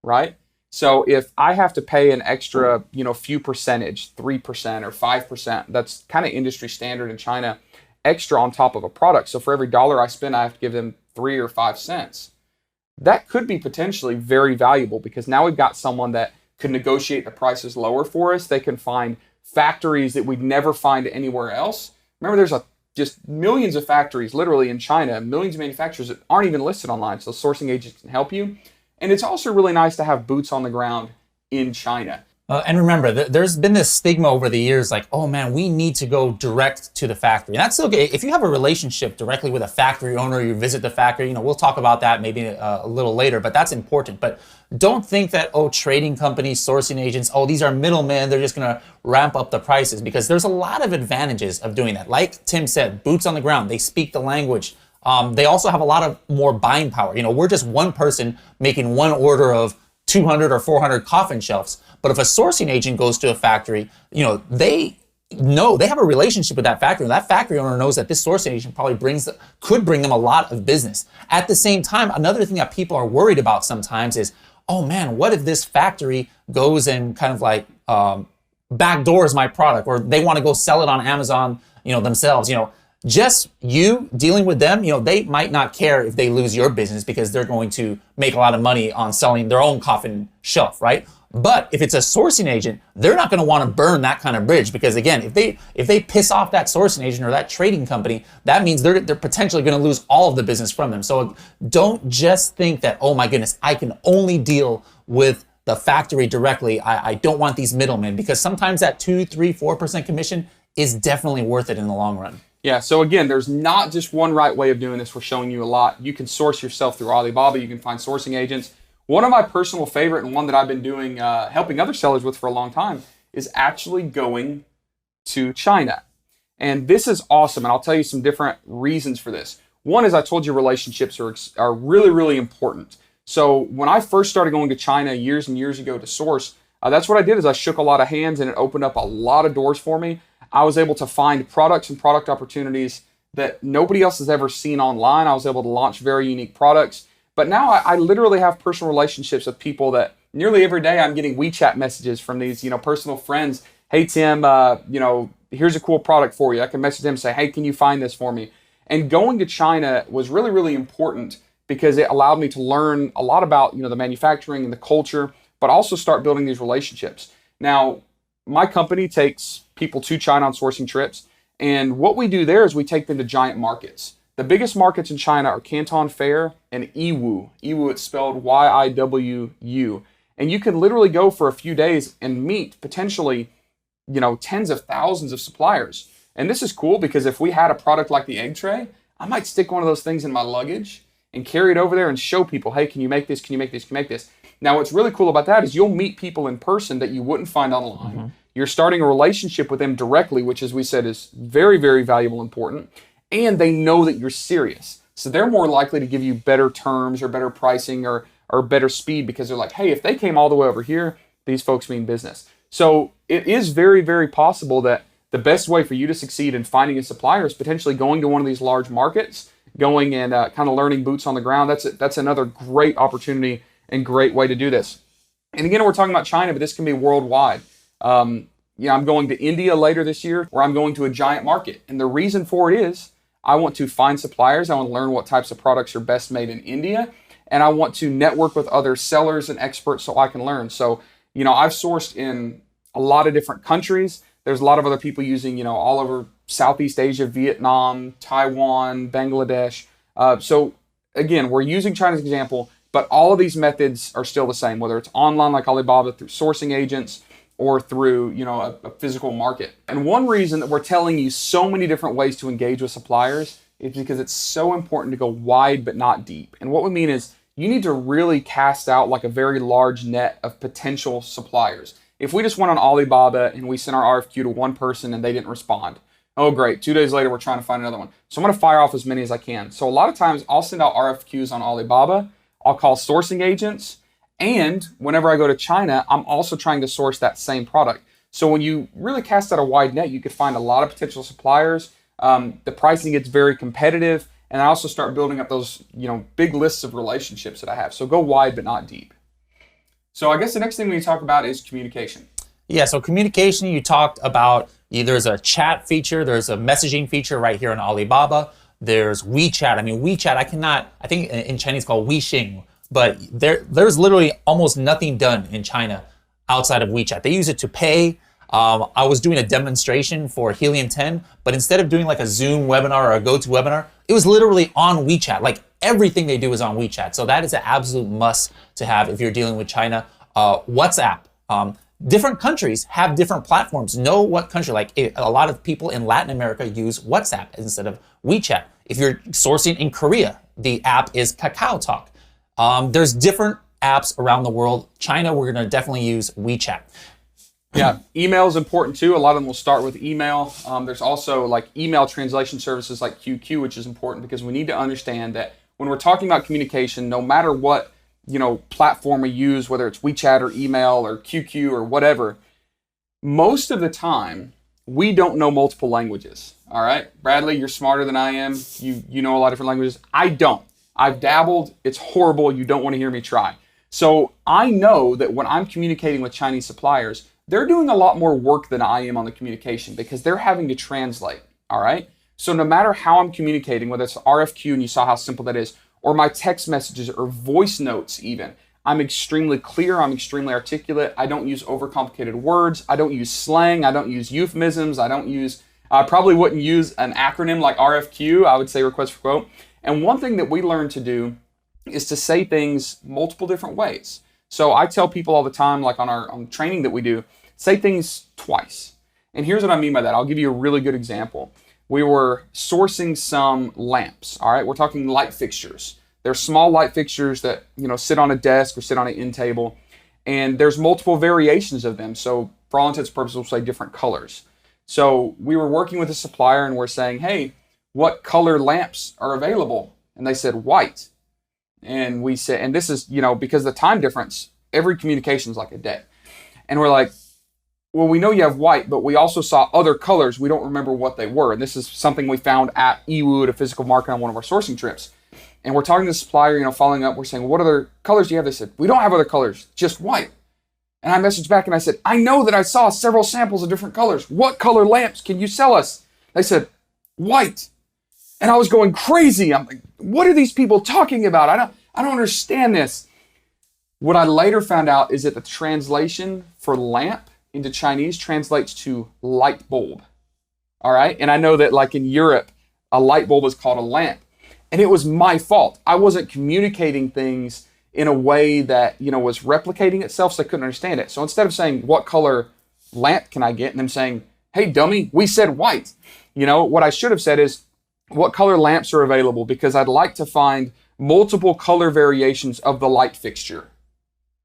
right? So if I have to pay an extra, few percentage, 3% or 5%, that's kind of industry standard in China, extra on top of a product. So for every dollar I spend, I have to give them 3 or 5 cents. That could be potentially very valuable, because now we've got someone that could negotiate the prices lower for us. They can find factories that we'd never find anywhere else. Remember, there's just millions of factories literally in China, millions of manufacturers that aren't even listed online. So sourcing agents can help you. And it's also really nice to have boots on the ground in China. And remember, there's been this stigma over the years, like, oh man, we need to go direct to the factory. And that's okay. If you have a relationship directly with a factory owner, you visit the factory, we'll talk about that maybe a little later, but that's important. But don't think that, trading companies, sourcing agents, these are middlemen, they're just gonna ramp up the prices, because there's a lot of advantages of doing that. Like Tim said, boots on the ground, they speak the language. They also have a lot of more buying power. We're just one person making one order of 200 or 400 coffin shelves. But if a sourcing agent goes to a factory, they have a relationship with that factory. And that factory owner knows that this sourcing agent probably could bring them a lot of business. At the same time, another thing that people are worried about sometimes is, oh man, what if this factory goes and kind of like backdoors my product, or they want to go sell it on Amazon, themselves, just you dealing with them, they might not care if they lose your business, because they're going to make a lot of money on selling their own coffin shelf, right? But if it's a sourcing agent, they're not going to want to burn that kind of bridge, because again, if they piss off that sourcing agent or that trading company, that means they're potentially going to lose all of the business from them. So don't just think that, oh my goodness, I can only deal with the factory directly. I don't want these middlemen, because sometimes that 2, 3, 4% commission is definitely worth it in the long run. Yeah, so again, there's not just one right way of doing this. We're showing you a lot. You can source yourself through Alibaba. You can find sourcing agents. One of my personal favorite, and one that I've been doing, helping other sellers with for a long time, is actually going to China. And this is awesome, and I'll tell you some different reasons for this. One is, I told you, relationships are really, really important. So when I first started going to China years and years ago to source, that's what I did, is I shook a lot of hands, and it opened up a lot of doors for me. I was able to find products and product opportunities that nobody else has ever seen online. I was able to launch very unique products. But now I literally have personal relationships with people that nearly every day I'm getting WeChat messages from these, personal friends. Hey, Tim, here's a cool product for you. I can message them and say, hey, can you find this for me? And going to China was really, really important, because it allowed me to learn a lot about, the manufacturing and the culture, but also start building these relationships. Now, my company takes people to China on sourcing trips. And what we do there is we take them to giant markets. The biggest markets in China are Canton Fair and Yiwu. Yiwu, it's spelled Y-I-W-U. And you can literally go for a few days and meet potentially, tens of thousands of suppliers. And this is cool, because if we had a product like the egg tray, I might stick one of those things in my luggage and carry it over there and show people, hey, can you make this? Can you make this? Can you make this? Now, what's really cool about that is you'll meet people in person that you wouldn't find online. Mm-hmm. You're starting a relationship with them directly, which, as we said, is very, very valuable and important. And they know that you're serious. So they're more likely to give you better terms or better pricing or better speed, because they're like, hey, if they came all the way over here, these folks mean business. So it is very, very possible that the best way for you to succeed in finding a supplier is potentially going to one of these large markets, going and kind of learning boots on the ground. That's another great opportunity and great way to do this. And again, we're talking about China, but this can be worldwide. I'm going to India later this year, where I'm going to a giant market. And the reason for it is I want to find suppliers. I want to learn what types of products are best made in India. And I want to network with other sellers and experts so I can learn. So, I've sourced in a lot of different countries. There's a lot of other people using, all over Southeast Asia, Vietnam, Taiwan, Bangladesh. So again, we're using China as an example, but all of these methods are still the same, whether it's online like Alibaba, through sourcing agents, or through, a physical market. And one reason that we're telling you so many different ways to engage with suppliers is because it's so important to go wide but not deep. And what we mean is you need to really cast out like a very large net of potential suppliers. If we just went on Alibaba and we sent our RFQ to one person and they didn't respond, oh great, 2 days later we're trying to find another one. So I'm going to fire off as many as I can. So a lot of times I'll send out RFQs on Alibaba, I'll call sourcing agents, and whenever I go to China, I'm also trying to source that same product. So when you really cast out a wide net, you could find a lot of potential suppliers. The pricing gets very competitive, and I also start building up those, big lists of relationships that I have. So go wide but not deep. So I guess the next thing we need to talk about is communication. Yeah, so communication, you talked about, there's a chat feature, there's a messaging feature right here on Alibaba. There's WeChat. WeChat, I think in Chinese it's called Weixin. But there's literally almost nothing done in China outside of WeChat. They use it to pay. I was doing a demonstration for Helium 10, but instead of doing like a Zoom webinar or a GoToWebinar, it was literally on WeChat. Like everything they do is on WeChat. So that is an absolute must to have if you're dealing with China. WhatsApp. Different countries have different platforms. Know what country, like a lot of people in Latin America use WhatsApp instead of WeChat. If you're sourcing in Korea, the app is Kakao Talk. There's different apps around the world. China, we're gonna definitely use WeChat. Yeah, email is important too. A lot of them will start with email. There's also like email translation services like QQ, which is important because we need to understand that when we're talking about communication, no matter what platform we use, whether it's WeChat or email or QQ or whatever, most of the time we don't know multiple languages. All right, Bradley, you're smarter than I am. You know a lot of different languages. I don't. I've dabbled. It's horrible. You don't want to hear me try. So I know that when I'm communicating with Chinese suppliers, they're doing a lot more work than I am on the communication because they're having to translate. All right. So no matter how I'm communicating, whether it's RFQ, and you saw how simple that is, or my text messages or voice notes even, I'm extremely clear, I'm extremely articulate, I don't use overcomplicated words, I don't use slang, I don't use euphemisms, I probably wouldn't use an acronym like RFQ, I would say request for quote. And one thing that we learned to do is to say things multiple different ways. So I tell people all the time, like on training that we do, say things twice. And here's what I mean by that. I'll give you a really good example. We were sourcing some lamps, all right? We're talking light fixtures. They're small light fixtures that, sit on a desk or sit on an end table, and there's multiple variations of them. So for all intents and purposes, we'll say different colors. So we were working with a supplier and we're saying, hey, what color lamps are available? And they said white. And we said, and this is, because of the time difference, every communication is like a day. And we're like, well, we know you have white, but we also saw other colors. We don't remember what they were. And this is something we found at EWU at a physical market on one of our sourcing trips. And we're talking to the supplier, following up. We're saying, what other colors do you have? They said, we don't have other colors, just white. And I messaged back and I said, I know that I saw several samples of different colors. What color lamps can you sell us? They said, white. And I was going crazy. I'm like, what are these people talking about? I don't understand this. What I later found out is that the translation for lamp into Chinese translates to light bulb. All right. And I know that like in Europe, a light bulb is called a lamp. And it was my fault. I wasn't communicating things in a way that, was replicating itself, so I couldn't understand it. So instead of saying, what color lamp can I get? And them saying, hey, dummy, we said white. What I should have said is, what color lamps are available? Because I'd like to find multiple color variations of the light fixture,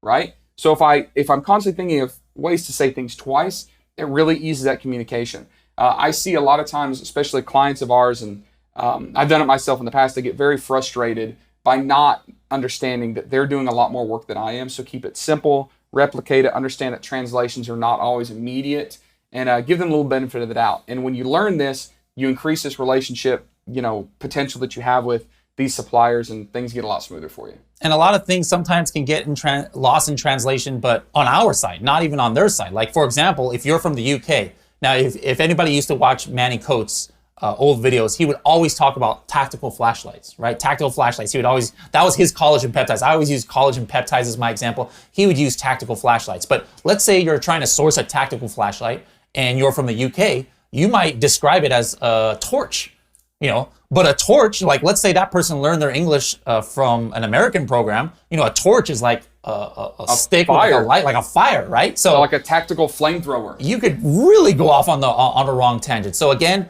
right? So if I'm constantly thinking of ways to say things twice, it really eases that communication. I see a lot of times, especially clients of ours, and I've done it myself in the past, they get very frustrated by not understanding that they're doing a lot more work than I am. So keep it simple, replicate it, understand that translations are not always immediate, and give them a little benefit of the doubt. And when you learn this, you increase this relationship, potential that you have with these suppliers, and things get a lot smoother for you. And a lot of things sometimes can get lost in translation, but on our side, not even on their side. Like, for example, if you're from the UK, now if anybody used to watch Manny Coates' old videos, he would always talk about tactical flashlights, right? Tactical flashlights. That was his collagen peptides. I always use collagen peptides as my example. He would use tactical flashlights. But let's say you're trying to source a tactical flashlight and you're from the UK, you might describe it as a torch, but a torch, like let's say that person learned their English from an American program, a torch is like a stick with like a light, like a fire, right? So like a tactical flamethrower. You could really go off on the wrong tangent. So again,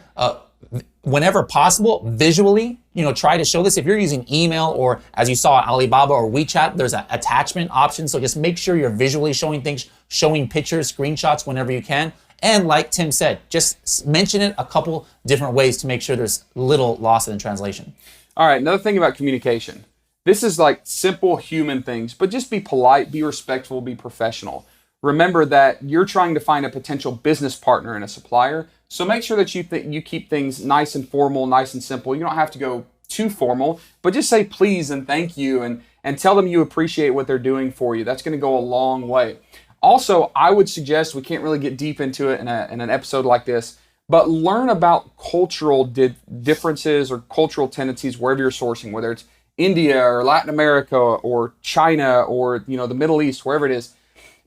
whenever possible, visually, try to show this. If you're using email or as you saw Alibaba or WeChat, there's an attachment option. So just make sure you're visually showing things, showing pictures, screenshots whenever you can. And like Tim said, just mention it a couple different ways to make sure there's little loss in translation. All right, another thing about communication. This is like simple human things, but just be polite, be respectful, be professional. Remember that you're trying to find a potential business partner and a supplier. So make sure that you keep things nice and formal, nice and simple. You don't have to go too formal, but just say please and thank you and tell them you appreciate what they're doing for you. That's going to go a long way. Also, I would suggest, we can't really get deep into it in an episode like this, but learn about cultural differences or cultural tendencies wherever you're sourcing, whether it's India or Latin America or China or the Middle East, wherever it is.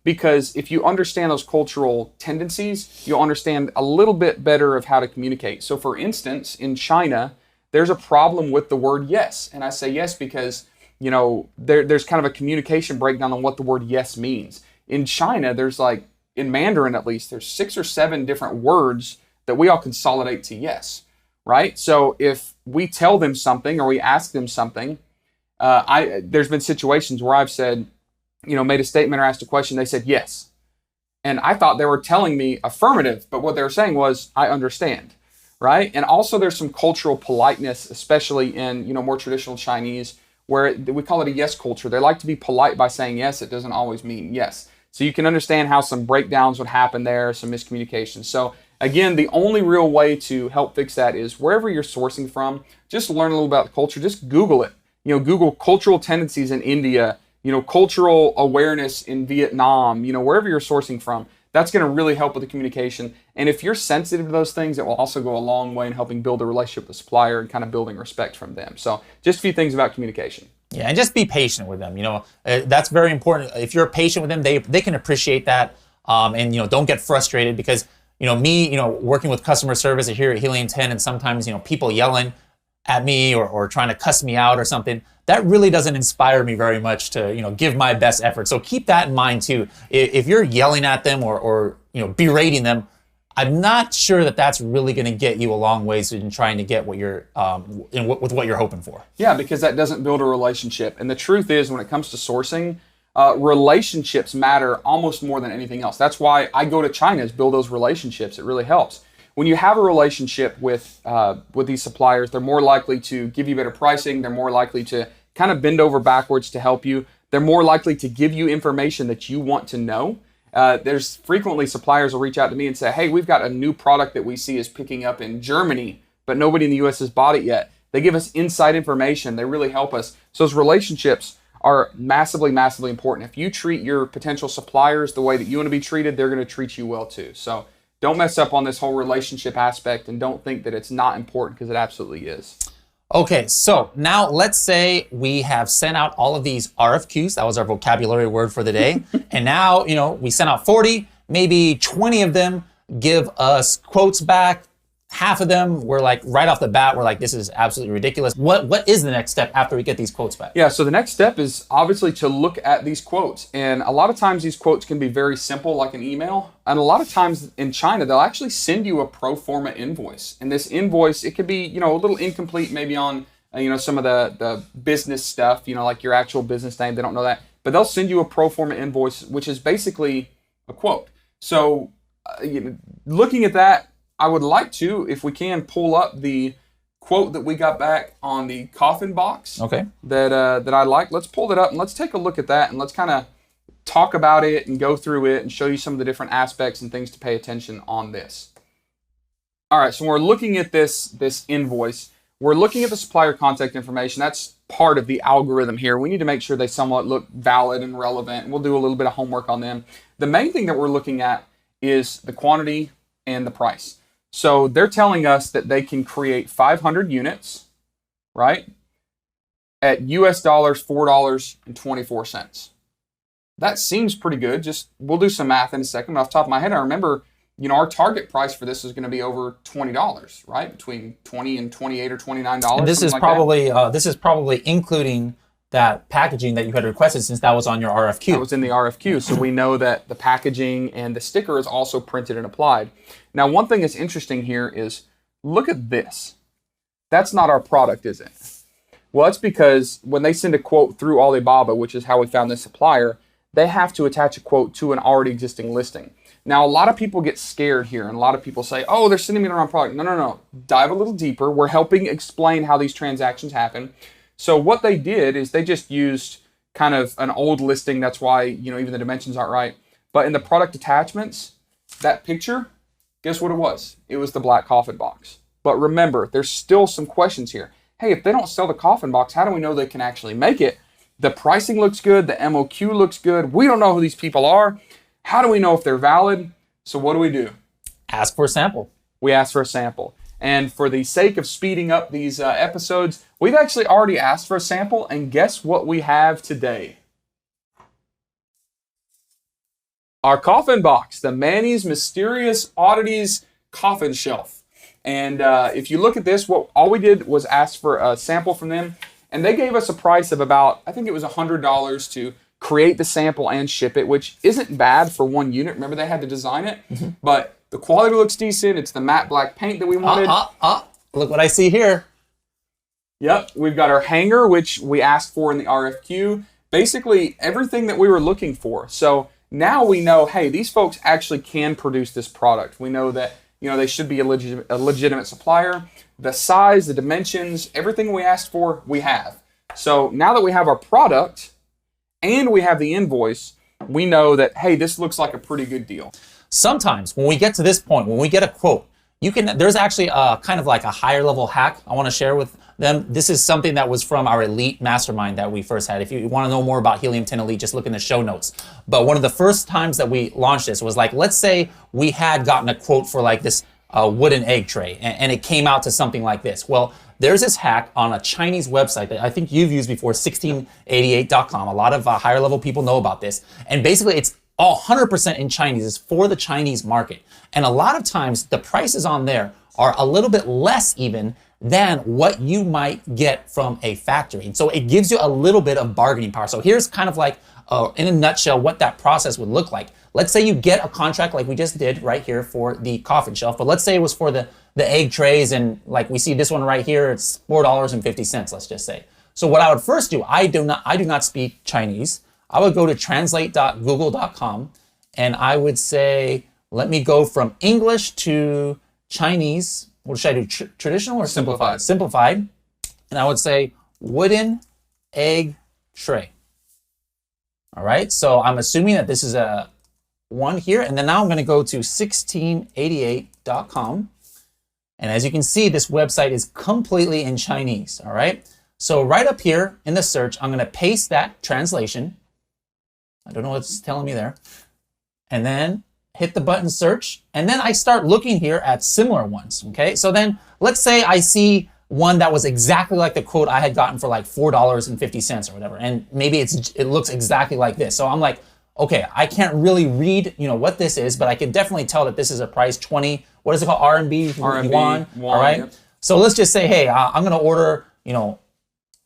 because if you understand those cultural tendencies, you'll understand a little bit better of how to communicate. So for instance, in China, there's a problem with the word yes. And I say yes because, there's kind of a communication breakdown on what the word yes means. In China, there's in Mandarin at least, there's 6 or 7 different words that we all consolidate to yes, right? So if we tell them something or we ask them something, there's been situations where I've said, made a statement or asked a question, they said yes. And I thought they were telling me affirmative, but what they were saying was, I understand, right? And also there's some cultural politeness, especially in, more traditional Chinese, where we call it a yes culture. They like to be polite by saying yes. It doesn't always mean yes. So you can understand how some breakdowns would happen there, some miscommunication. So again, the only real way to help fix that is wherever you're sourcing from, just learn a little about the culture. Just Google it. Google cultural tendencies in India, cultural awareness in Vietnam, wherever you're sourcing from. That's going to really help with the communication. And if you're sensitive to those things, it will also go a long way in helping build a relationship with the supplier and kind of building respect from them. So just a few things about communication. Yeah, and just be patient with them. That's very important. If you're patient with them, they can appreciate that. And don't get frustrated because me, working with customer service here at Helium 10, and sometimes people yelling at me or trying to cuss me out or something, that really doesn't inspire me very much to give my best effort. So keep that in mind too. If you're yelling at them or berating them, I'm not sure that that's really going to get you a long ways in trying to get what you're with what you're hoping for. Yeah, because that doesn't build a relationship. And the truth is, when it comes to sourcing, relationships matter almost more than anything else. That's why I go to China, is build those relationships. It really helps. When you have a relationship with these suppliers, they're more likely to give you better pricing. They're more likely to kind of bend over backwards to help you. They're more likely to give you information that you want to know. There's frequently suppliers will reach out to me and say, hey, we've got a new product that we see is picking up in Germany, but nobody in the US has bought it yet. They give us inside information. They really help us. So those relationships are massively, massively important. If you treat your potential suppliers the way that you want to be treated, they're going to treat you well too. So don't mess up on this whole relationship aspect, and don't think that it's not important, because it absolutely is. Okay, so now let's say we have sent out all of these RFQs. That was our vocabulary word for the day. And now, we sent out 40, maybe 20 of them give us quotes back. Half of them were right off the bat, we're like, this is absolutely ridiculous. What is the next step after we get these quotes back? Yeah, so the next step is obviously to look at these quotes. And a lot of times these quotes can be very simple, like an email. And a lot of times in China, they'll actually send you a pro forma invoice. And this invoice, it could be, a little incomplete maybe on, some of the business stuff, like your actual business name. They don't know that. But they'll send you a pro forma invoice, which is basically a quote. So looking at that, I would like to, if we can, pull up the quote that we got back on the coffin box. Okay. That I like. Let's pull that up and let's take a look at that, and let's kind of talk about it and go through it and show you some of the different aspects and things to pay attention on this. All right, so when we're looking at this invoice, we're looking at the supplier contact information. That's part of the algorithm here. We need to make sure they somewhat look valid and relevant, and we'll do a little bit of homework on them. The main thing that we're looking at is the quantity and the price. So they're telling us that they can create 500 units, right, at US dollars, $4.24. That seems pretty good. We'll do some math in a second. But off the top of my head, I remember, our target price for this is going to be over $20, right? Between $20 and $28 or $29. And this is probably including that packaging that you had requested, since that was on your RFQ. That was in the RFQ, so we know that the packaging and the sticker is also printed and applied. Now, one thing that's interesting here is, look at this. That's not our product, is it? Well, that's because when they send a quote through Alibaba, which is how we found this supplier, they have to attach a quote to an already existing listing. Now, a lot of people get scared here, and a lot of people say, oh, they're sending me the wrong product. No. Dive a little deeper. We're helping explain how these transactions happen. So what they did is they just used kind of an old listing. That's why, even the dimensions aren't right. But in the product attachments, that picture, guess what it was? It was the black coffin box. But remember, there's still some questions here. Hey, if they don't sell the coffin box, how do we know they can actually make it? The pricing looks good. The MOQ looks good. We don't know who these people are. How do we know if they're valid? So what do? Ask for a sample. We ask for a sample. And for the sake of speeding up these episodes, we've actually already asked for a sample, and guess what we have today? our coffin box, the Manny's Mysterious Oddities coffin shelf. And if you look at this, all we did was ask for a sample from them, and they gave us a price of about, I think it was $100 to create the sample and ship it, which isn't bad for one unit. Remember, they had to design it, but the quality looks decent. It's the matte black paint that we wanted. Look what I see here. Yep, we've got our hanger, which we asked for in the RFQ. Basically, everything that we were looking for. So now we know, hey, these folks actually can produce this product. We know that, they should be a legitimate supplier. The size, the dimensions, everything we asked for, we have. So now that we have our product and we have the invoice, we know that, hey, this looks like a pretty good deal. Sometimes when we get to this point, when we get a quote, there's actually a kind of like a higher level hack I want to share with them. This is something that was from our Elite Mastermind that we first had. If you want to know more about Helium 10 Elite, just look in the show notes. But one of the first times that we launched this was like, let's say we had gotten a quote for like this wooden egg tray, and it came out to something like this. Well, there's this hack on a Chinese website that I think you've used before, 1688.com. A lot of higher level people know about this. And basically it's all 100% in Chinese. It's for the Chinese market. And a lot of times the prices on there are a little bit less even than what you might get from a factory. And so it gives you a little bit of bargaining power. So here's kind of like, in a nutshell, what that process would look like. Let's say you get a contract like we just did right here for the coffin shelf, but let's say it was for the egg trays, and like we see this one right here, it's $4.50, let's just say. So what I would first do, I do not speak Chinese. I would go to translate.google.com and I would say, let me go from English to Chinese. What should I do? Traditional or simplified? Simplified. And I would say wooden egg tray. All right. So I'm assuming that this is a one here. And then now I'm going to go to 1688.com. And as you can see, this website is completely in Chinese. All right. So right up here in the search, I'm going to paste that translation. I don't know what's telling me there. And then hit the button search. And then I start looking here at similar ones. Okay. So then let's say I see one that was exactly like the quote I had gotten for like $4.50 or whatever. And maybe it looks exactly like this. So I'm like, okay, I can't really read, what this is, but I can definitely tell that this is a price 20, what is it called? RMB, yuan. All right. Yep. So let's just say, hey, I'm going to order, a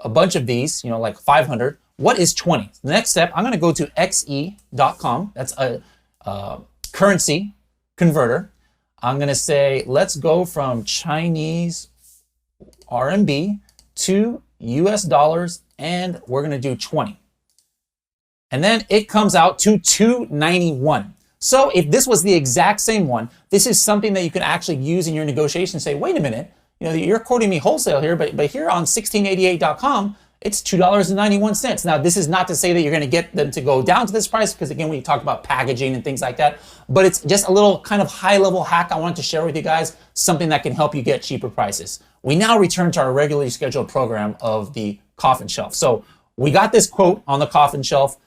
bunch of these, like 500. What is 20? The next step, I'm going to go to xe.com. That's a currency converter. I'm going to say, let's go from Chinese RMB to US dollars, and we're going to do 20. And then it comes out to $2.91. So if this was the exact same one, this is something that you can actually use in your negotiation and say, wait a minute, you're quoting me wholesale here, but here on 1688.com, it's $2.91. Now, this is not to say that you're going to get them to go down to this price, because again, we talked about packaging and things like that, but it's just a little kind of high level hack I wanted to share with you guys, something that can help you get cheaper prices. We now return to our regularly scheduled program of the coffin shelf. So we got this quote on the coffin shelf.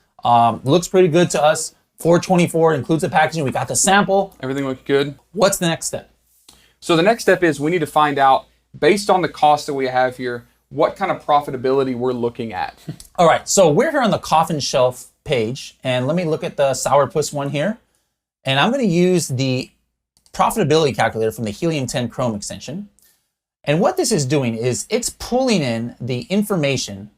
Looks pretty good to us. $4.24 includes the packaging. We got the sample. Everything looked good. What's the next step? So the next step is we need to find out, based on the cost that we have here, what kind of profitability we're looking at. All right, so we're here on the coffin shelf page, and let me look at the Sourpuss one here. And I'm going to use the profitability calculator from the Helium 10 Chrome extension. And what this is doing is it's pulling in the information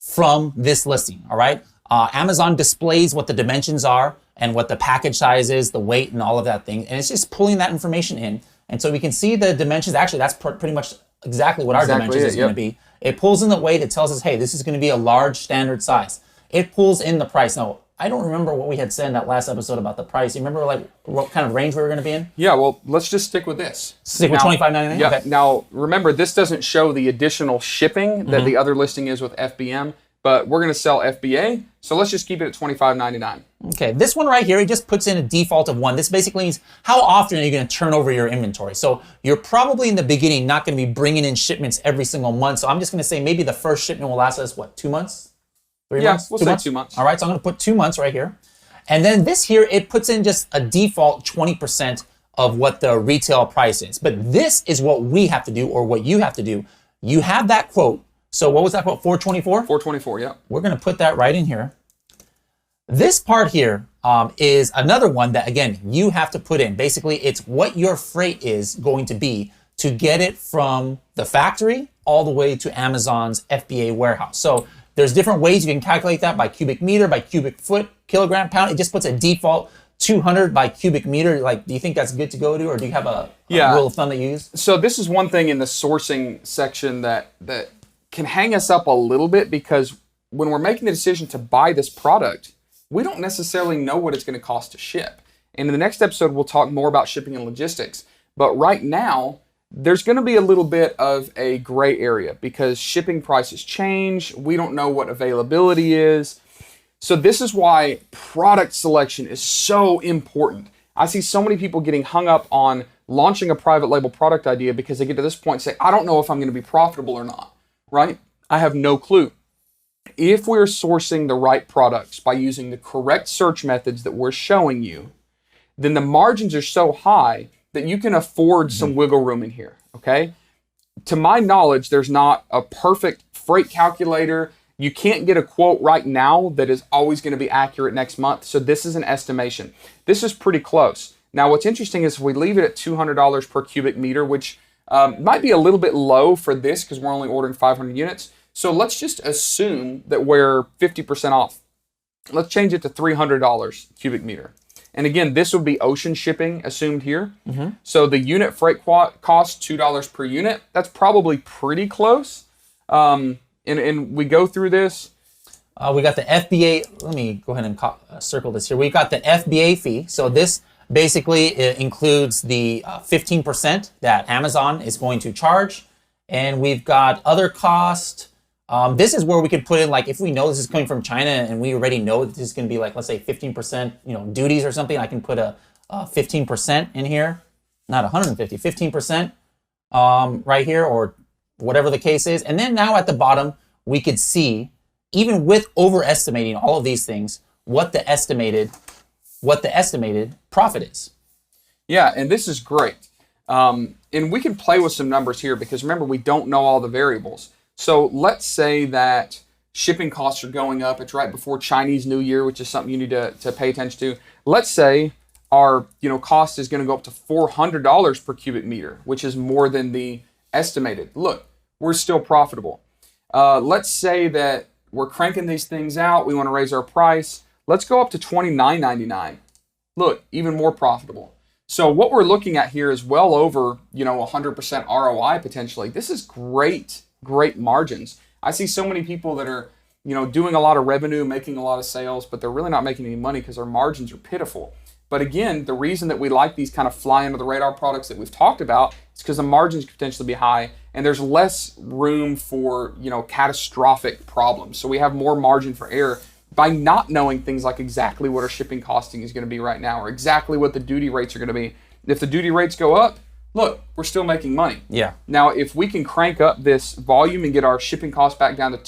from this listing, all right? Amazon displays what the dimensions are and what the package size is, the weight and all of that thing. And it's just pulling that information in. And so we can see the dimensions. Actually, that's pretty much exactly what our dimensions is going to be. It pulls in the weight. It tells us, hey, this is going to be a large standard size. It pulls in the price. Now, I don't remember what we had said in that last episode about the price. You remember like what kind of range we were going to be in? Yeah, well, let's just stick with this. Stick with $25.99? Yeah. Okay. Now, remember, this doesn't show the additional shipping that the other listing is with FBM, but we're going to sell FBA, so let's just keep it at $25.99. Okay, this one right here, it just puts in a default of 1. This basically means how often are you going to turn over your inventory. So you're probably in the beginning not going to be bringing in shipments every single month. So I'm just going to say maybe the first shipment will last us, what, 2 months? 3 months? We'll say 2 months. All right, so I'm going to put 2 months right here. And then this here, it puts in just a default 20% of what the retail price is. But this is what we have to do, or what you have to do. You have that quote. So what was that quote, $4.24? $4.24, yeah. We're going to put that right in here. This part here, is another one that, again, you have to put in. Basically, it's what your freight is going to be to get it from the factory all the way to Amazon's FBA warehouse. So there's different ways you can calculate that by cubic meter, by cubic foot, kilogram, pound. It just puts a default 200 by cubic meter. Like, do you think that's good to go to, or do you have a rule of thumb that you use? So this is one thing in the sourcing section that can hang us up a little bit, because when we're making the decision to buy this product, we don't necessarily know what it's going to cost to ship. And in the next episode, we'll talk more about shipping and logistics. But right now, there's going to be a little bit of a gray area because shipping prices change. We don't know what availability is. So this is why product selection is so important. I see so many people getting hung up on launching a private label product idea because they get to this point and say, I don't know if I'm going to be profitable or not, right? I have no clue. If we're sourcing the right products by using the correct search methods that we're showing you, then the margins are so high that you can afford some wiggle room in here, okay? To my knowledge, there's not a perfect freight calculator. You can't get a quote right now that is always going to be accurate next month. So this is an estimation. This is pretty close. Now, what's interesting is if we leave it at $200 per cubic meter, which might be a little bit low for this because we're only ordering 500 units. So let's just assume that we're 50% off. Let's change it to $300 cubic meter. And again, this would be ocean shipping assumed here. So the unit freight costs $2 per unit. That's probably pretty close. And we go through this. We got the FBA. Let me go ahead and circle this here. We got the FBA fee. So this basically includes the 15% that Amazon is going to charge. And we've got other costs. This is where we could put in, like, if we know this is coming from China and we already know that this is going to be, like, let's say 15%, duties or something, I can put a 15% in here, not 150, 15% right here, or whatever the case is. And then now at the bottom, we could see, even with overestimating all of these things, what the estimated profit is. Yeah, and this is great. And we can play with some numbers here because remember, we don't know all the variables. So let's say that shipping costs are going up. It's right before Chinese New Year, which is something you need to pay attention to. Let's say our cost is going to go up to $400 per cubic meter, which is more than the estimated. Look, we're still profitable. Let's say that we're cranking these things out. We want to raise our price. Let's go up to $29.99. Look, even more profitable. So what we're looking at here is well over 100% ROI potentially. This is great margins. I see so many people that are, doing a lot of revenue, making a lot of sales, but they're really not making any money because their margins are pitiful. But again, the reason that we like these kind of fly under the radar products that we've talked about is because the margins could potentially be high and there's less room for, catastrophic problems. So we have more margin for error by not knowing things like exactly what our shipping costing is going to be right now or exactly what the duty rates are going to be. If the duty rates go up, look, we're still making money. Yeah. Now, if we can crank up this volume and get our shipping costs back down to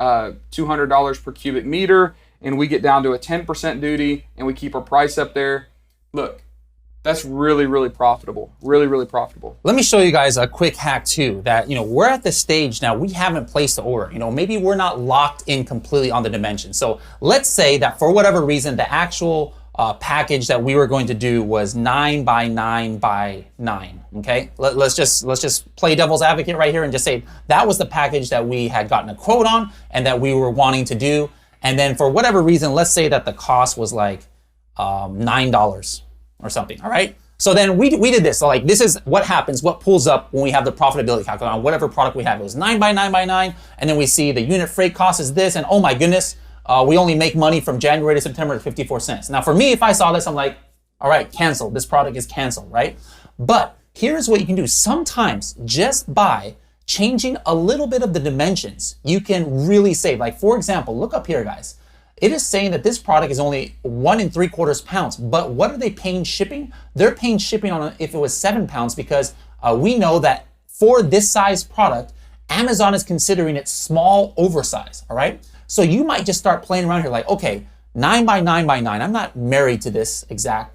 $200 per cubic meter, and we get down to a 10% duty, and we keep our price up there, look, that's really, really profitable. Really, really profitable. Let me show you guys a quick hack too. That we're at the stage now. We haven't placed the order. Maybe we're not locked in completely on the dimensions. So let's say that for whatever reason, the actual package that we were going to do was 9 by 9 by 9. Okay, let's just play devil's advocate right here and just say that was the package that we had gotten a quote on and that we were wanting to do. And then for whatever reason, let's say that the cost was like $9 or something. All right. So then we did this. So like this is what happens, what pulls up when we have the profitability calculator on whatever product we have. It was 9 by 9 by 9, and then we see the unit freight cost is this, and oh my goodness. We only make money from January to September at 54 cents. Now, for me, if I saw this, I'm like, all right, cancel. This product is canceled, right? But here's what you can do. Sometimes just by changing a little bit of the dimensions, you can really save. Like, for example, look up here, guys. It is saying that this product is only 1 3/4 pounds, but what are they paying shipping? They're paying shipping on if it was 7 pounds because we know that for this size product, Amazon is considering it small oversized, all right? So you might just start playing around here like, okay, 9 by 9 by 9. I'm not married to this exact,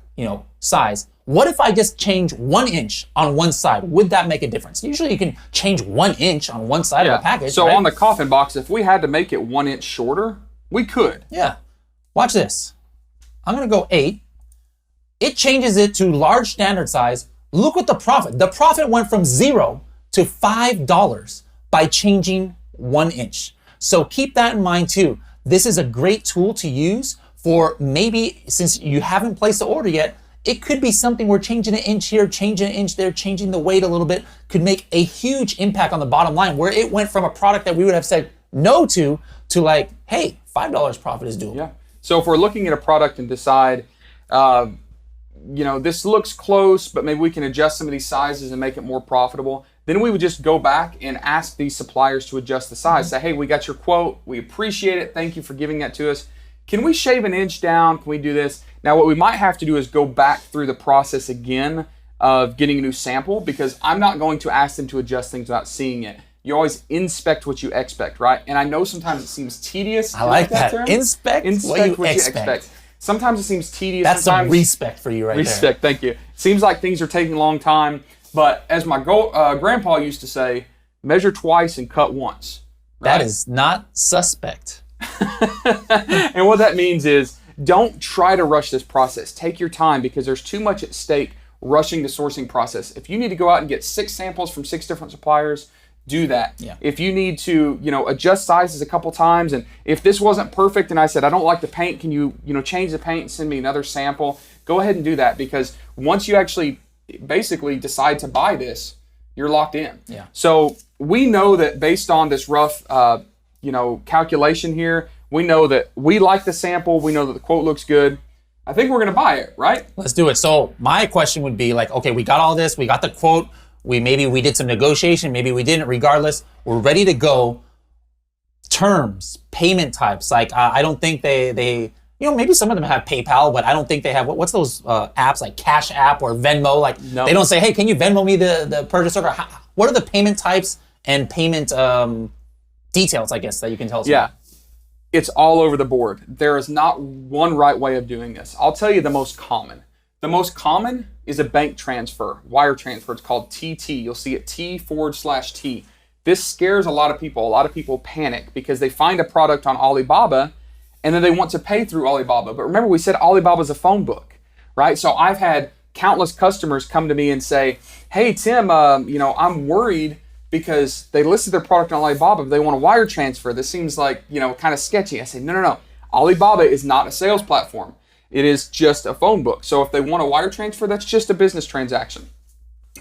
size. What if I just change 1 inch on one side? Would that make a difference? Usually you can change 1 inch on one side of a package. So right? on the coffin box, if we had to make it 1 inch shorter, we could. Yeah. Watch this. I'm going to go 8. It changes it to large standard size. Look at the profit. The profit went from 0 to $5 by changing 1 inch. So keep that in mind too. This is a great tool to use for maybe, since you haven't placed the order yet, it could be something where changing an inch here, changing an inch there, changing the weight a little bit could make a huge impact on the bottom line, where it went from a product that we would have said no to like, hey, $5 profit is doable. Yeah. So if we're looking at a product and decide, this looks close, but maybe we can adjust some of these sizes and make it more profitable, then we would just go back and ask these suppliers to adjust the size. Say, hey, we got your quote. We appreciate it. Thank you for giving that to us. Can we shave an inch down? Can we do this? Now, what we might have to do is go back through the process again of getting a new sample, because I'm not going to ask them to adjust things without seeing it. You always inspect what you expect, right? And I know sometimes it seems tedious. I like that. Term. Inspect what you expect. Sometimes it seems tedious. That's some respect for you right there. Respect, thank you. Seems like things are taking a long time, but as my grandpa used to say, measure twice and cut once. Right? That is not suspect. And what that means is, don't try to rush this process. Take your time, because there's too much at stake rushing the sourcing process. If you need to go out and get 6 samples from 6 different suppliers, do that. Yeah. If you need to, adjust sizes a couple times, and if this wasn't perfect and I said, I don't like the paint, can you, change the paint and send me another sample? Go ahead and do that, because once you actually basically decide to buy this, you're locked in. Yeah. So we know that based on this rough, calculation here, we know that we like the sample. We know that the quote looks good. I think we're going to buy it, right? Let's do it. So my question would be like, okay, we got all this. We got the quote. Maybe we did some negotiation. Maybe we didn't. Regardless, we're ready to go. Terms, payment types. Like I don't think they maybe some of them have PayPal, but I don't think they have, what's those apps like Cash App or Venmo? Like No. They don't say, hey, can you Venmo me the purchase order? What are the payment types and payment details, I guess, that you can tell us Yeah. about? It's all over the board. There is not one right way of doing this. I'll tell you the most common. The most common is a bank transfer, wire transfer. It's called TT. You'll see it T/T. This scares a lot of people. A lot of people panic because they find a product on Alibaba and then they want to pay through Alibaba. But remember, we said Alibaba is a phone book, right? So I've had countless customers come to me and say, hey, Tim, I'm worried because they listed their product on Alibaba, but they want a wire transfer. This seems like, kind of sketchy. I say, no. Alibaba is not a sales platform. It is just a phone book. So if they want a wire transfer, that's just a business transaction.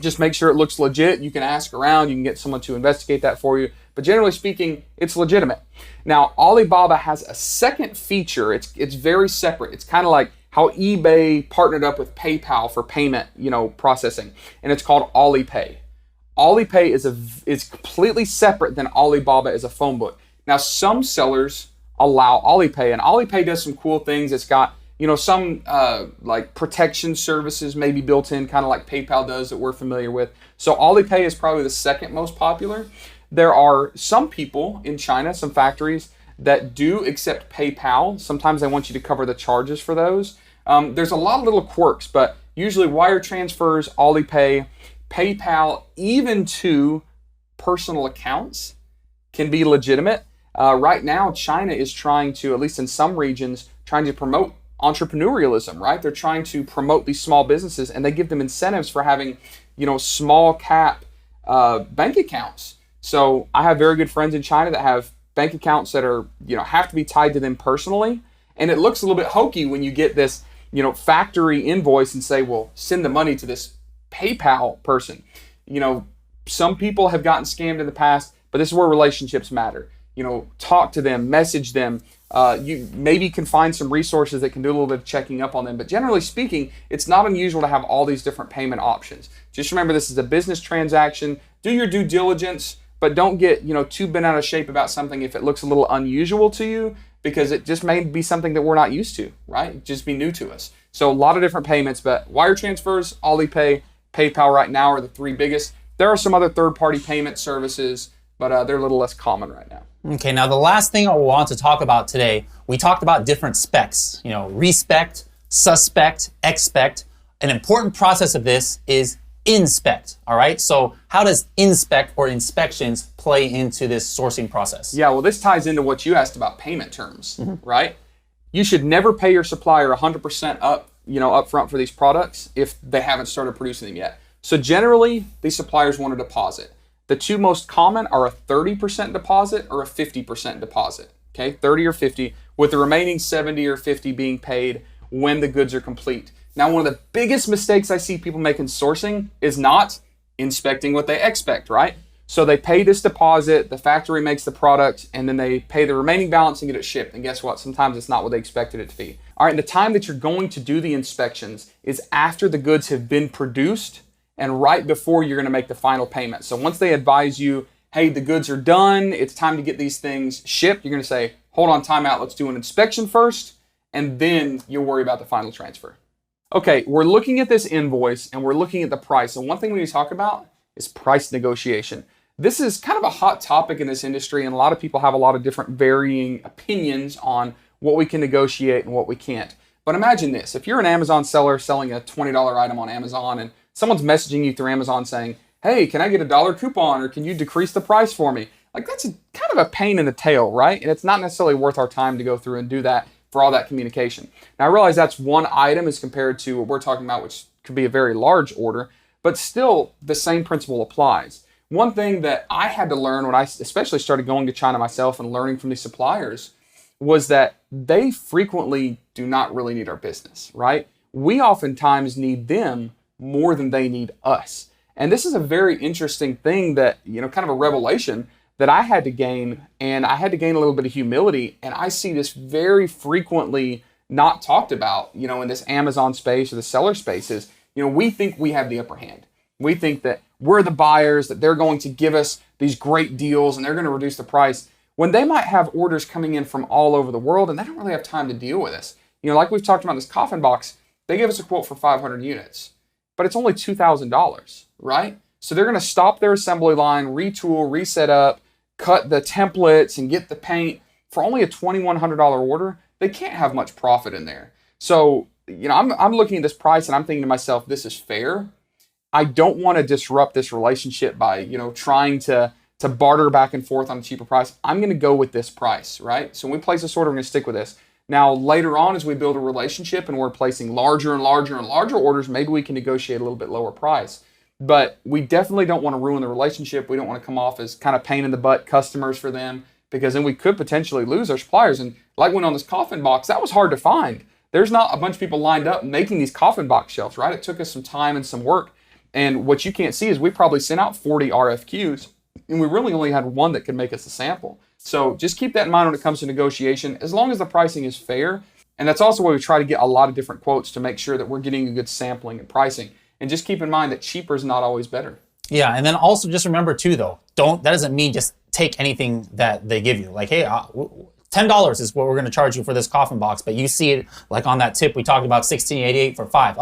Just make sure it looks legit. You can ask around. You can get someone to investigate that for you. But generally speaking, it's legitimate. Now, Alibaba has a second feature. It's very separate. It's kind of like how eBay partnered up with PayPal for payment, processing. And it's called Alipay. Alipay is completely separate than Alibaba as a phone book. Now, some sellers allow Alipay, and Alipay does some cool things. It's got, some like protection services maybe built in, kind of like PayPal does that we're familiar with. So Alipay is probably the second most popular. There are some people in China, some factories that do accept PayPal. Sometimes they want you to cover the charges for those. There's a lot of little quirks, but usually wire transfers, Alipay, PayPal, even to personal accounts can be legitimate. Right now, China is trying to, at least in some regions, trying to promote entrepreneurialism, right? They're trying to promote these small businesses, and they give them incentives for having, small cap bank accounts. So I have very good friends in China that have bank accounts that are, have to be tied to them personally. And it looks a little bit hokey when you get this, factory invoice and say, well, send the money to this PayPal person. Some people have gotten scammed in the past, but this is where relationships matter. Talk to them, message them. You maybe can find some resources that can do a little bit of checking up on them. But generally speaking, it's not unusual to have all these different payment options. Just remember, this is a business transaction. Do your due diligence, but don't get, too bent out of shape about something if it looks a little unusual to you, because it just may be something that we're not used to, right? It'd just be new to us. So a lot of different payments, but wire transfers, Alipay, PayPal right now are the 3 biggest. There are some other third-party payment services, but they're a little less common right now. Okay, now the last thing I want to talk about today, we talked about different specs, respect, suspect, expect. An important process of this is inspect, all right? So how does inspect or inspections play into this sourcing process? Yeah, well, this ties into what you asked about payment terms, right? You should never pay your supplier 100% up front for these products if they haven't started producing them yet. So generally, these suppliers want a deposit. The two most common are a 30% deposit or a 50% deposit. Okay, 30 or 50, with the remaining 70 or 50 being paid when the goods are complete. Now, one of the biggest mistakes I see people make in sourcing is not inspecting what they expect, right? So they pay this deposit, the factory makes the product, and then they pay the remaining balance and get it shipped. And guess what? Sometimes it's not what they expected it to be. All right, and the time that you're going to do the inspections is after the goods have been produced and right before you're going to make the final payment. So once they advise you, hey, the goods are done, it's time to get these things shipped, you're going to say, hold on, time out, let's do an inspection first, and then you'll worry about the final transfer. Okay, we're looking at this invoice and we're looking at the price. And one thing we need to talk about is price negotiation. This is kind of a hot topic in this industry, and a lot of people have a lot of different varying opinions on what we can negotiate and what we can't. But imagine this, if you're an Amazon seller selling a $20 item on Amazon and someone's messaging you through Amazon saying, hey, can I get a $1 coupon or can you decrease the price for me? Like, that's kind of a pain in the tail, right? And it's not necessarily worth our time to go through and do that for all that communication. Now, I realize that's one item as compared to what we're talking about, which could be a very large order, but still the same principle applies. One thing that I had to learn when I especially started going to China myself and learning from these suppliers was that they frequently do not really need our business, right? We oftentimes need them more than they need us. And this is a very interesting thing that, kind of a revelation that I had to gain, and I had to gain a little bit of humility. And I see this very frequently not talked about, in this Amazon space or the seller spaces. We think we have the upper hand. We think that we're the buyers, that they're going to give us these great deals and they're going to reduce the price when they might have orders coming in from all over the world and they don't really have time to deal with this. Like we've talked about this coffin box, they gave us a quote for 500 units, but it's only $2,000, right? So they're going to stop their assembly line, retool, reset up, cut the templates and get the paint for only a $2,100 order. They can't have much profit in there. So, I'm looking at this price and I'm thinking to myself, this is fair. I don't want to disrupt this relationship by, trying to barter back and forth on a cheaper price. I'm going to go with this price, right? So when we place this order, we're going to stick with this. Now, later on, as we build a relationship and we're placing larger and larger and larger orders, maybe we can negotiate a little bit lower price. But we definitely don't want to ruin the relationship. We don't want to come off as kind of pain in the butt customers for them, because then we could potentially lose our suppliers. And like when on this coffin box, that was hard to find. There's not a bunch of people lined up making these coffin box shelves, right? It took us some time and some work. And what you can't see is we probably sent out 40 RFQs and we really only had one that could make us a sample. So just keep that in mind when it comes to negotiation, as long as the pricing is fair. And that's also why we try to get a lot of different quotes to make sure that we're getting a good sampling and pricing. And just keep in mind that cheaper is not always better. Yeah, and then also just remember too, though, that doesn't mean just take anything that they give you. Like, hey, $10 is what we're going to charge you for this coffin box, but you see it like on that tip we talked about, $16.88 for 5.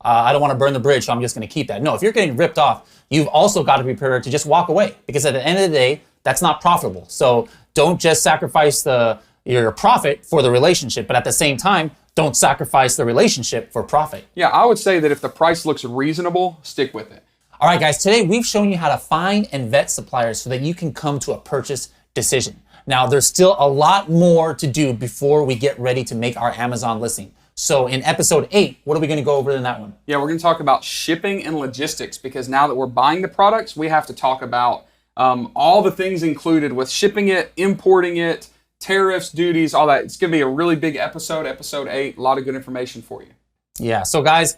I don't want to burn the bridge, so I'm just going to keep that. No, if you're getting ripped off, you've also got to be prepared to just walk away, because at the end of the day, that's not profitable. So don't just sacrifice your profit for the relationship, but at the same time, don't sacrifice the relationship for profit. Yeah, I would say that if the price looks reasonable, stick with it. All right, guys, today we've shown you how to find and vet suppliers so that you can come to a purchase decision. Now, there's still a lot more to do before we get ready to make our Amazon listing. So in episode 8, what are we going to go over in that one? Yeah, we're going to talk about shipping and logistics, because now that we're buying the products, we have to talk about all the things included with shipping it, importing it, tariffs, duties, all that. It's going to be a really big episode 8, a lot of good information for you. Yeah, so guys,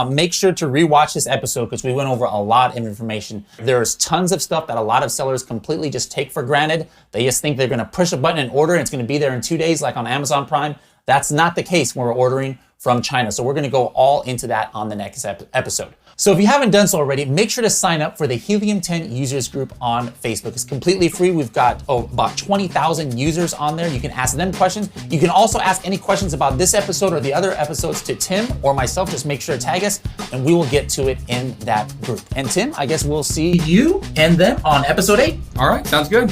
make sure to rewatch this episode because we went over a lot of information. There's tons of stuff that a lot of sellers completely just take for granted. They just think they're going to push a button and order and it's going to be there in 2 days like on Amazon Prime. That's not the case when we're ordering from China. So we're going to go all into that on the next episode. So if you haven't done so already, make sure to sign up for the Helium 10 users group on Facebook. It's completely free. We've got about 20,000 users on there. You can ask them questions. You can also ask any questions about this episode or the other episodes to Tim or myself. Just make sure to tag us and we will get to it in that group. And Tim, I guess we'll see you and them on episode 8. All right, sounds good.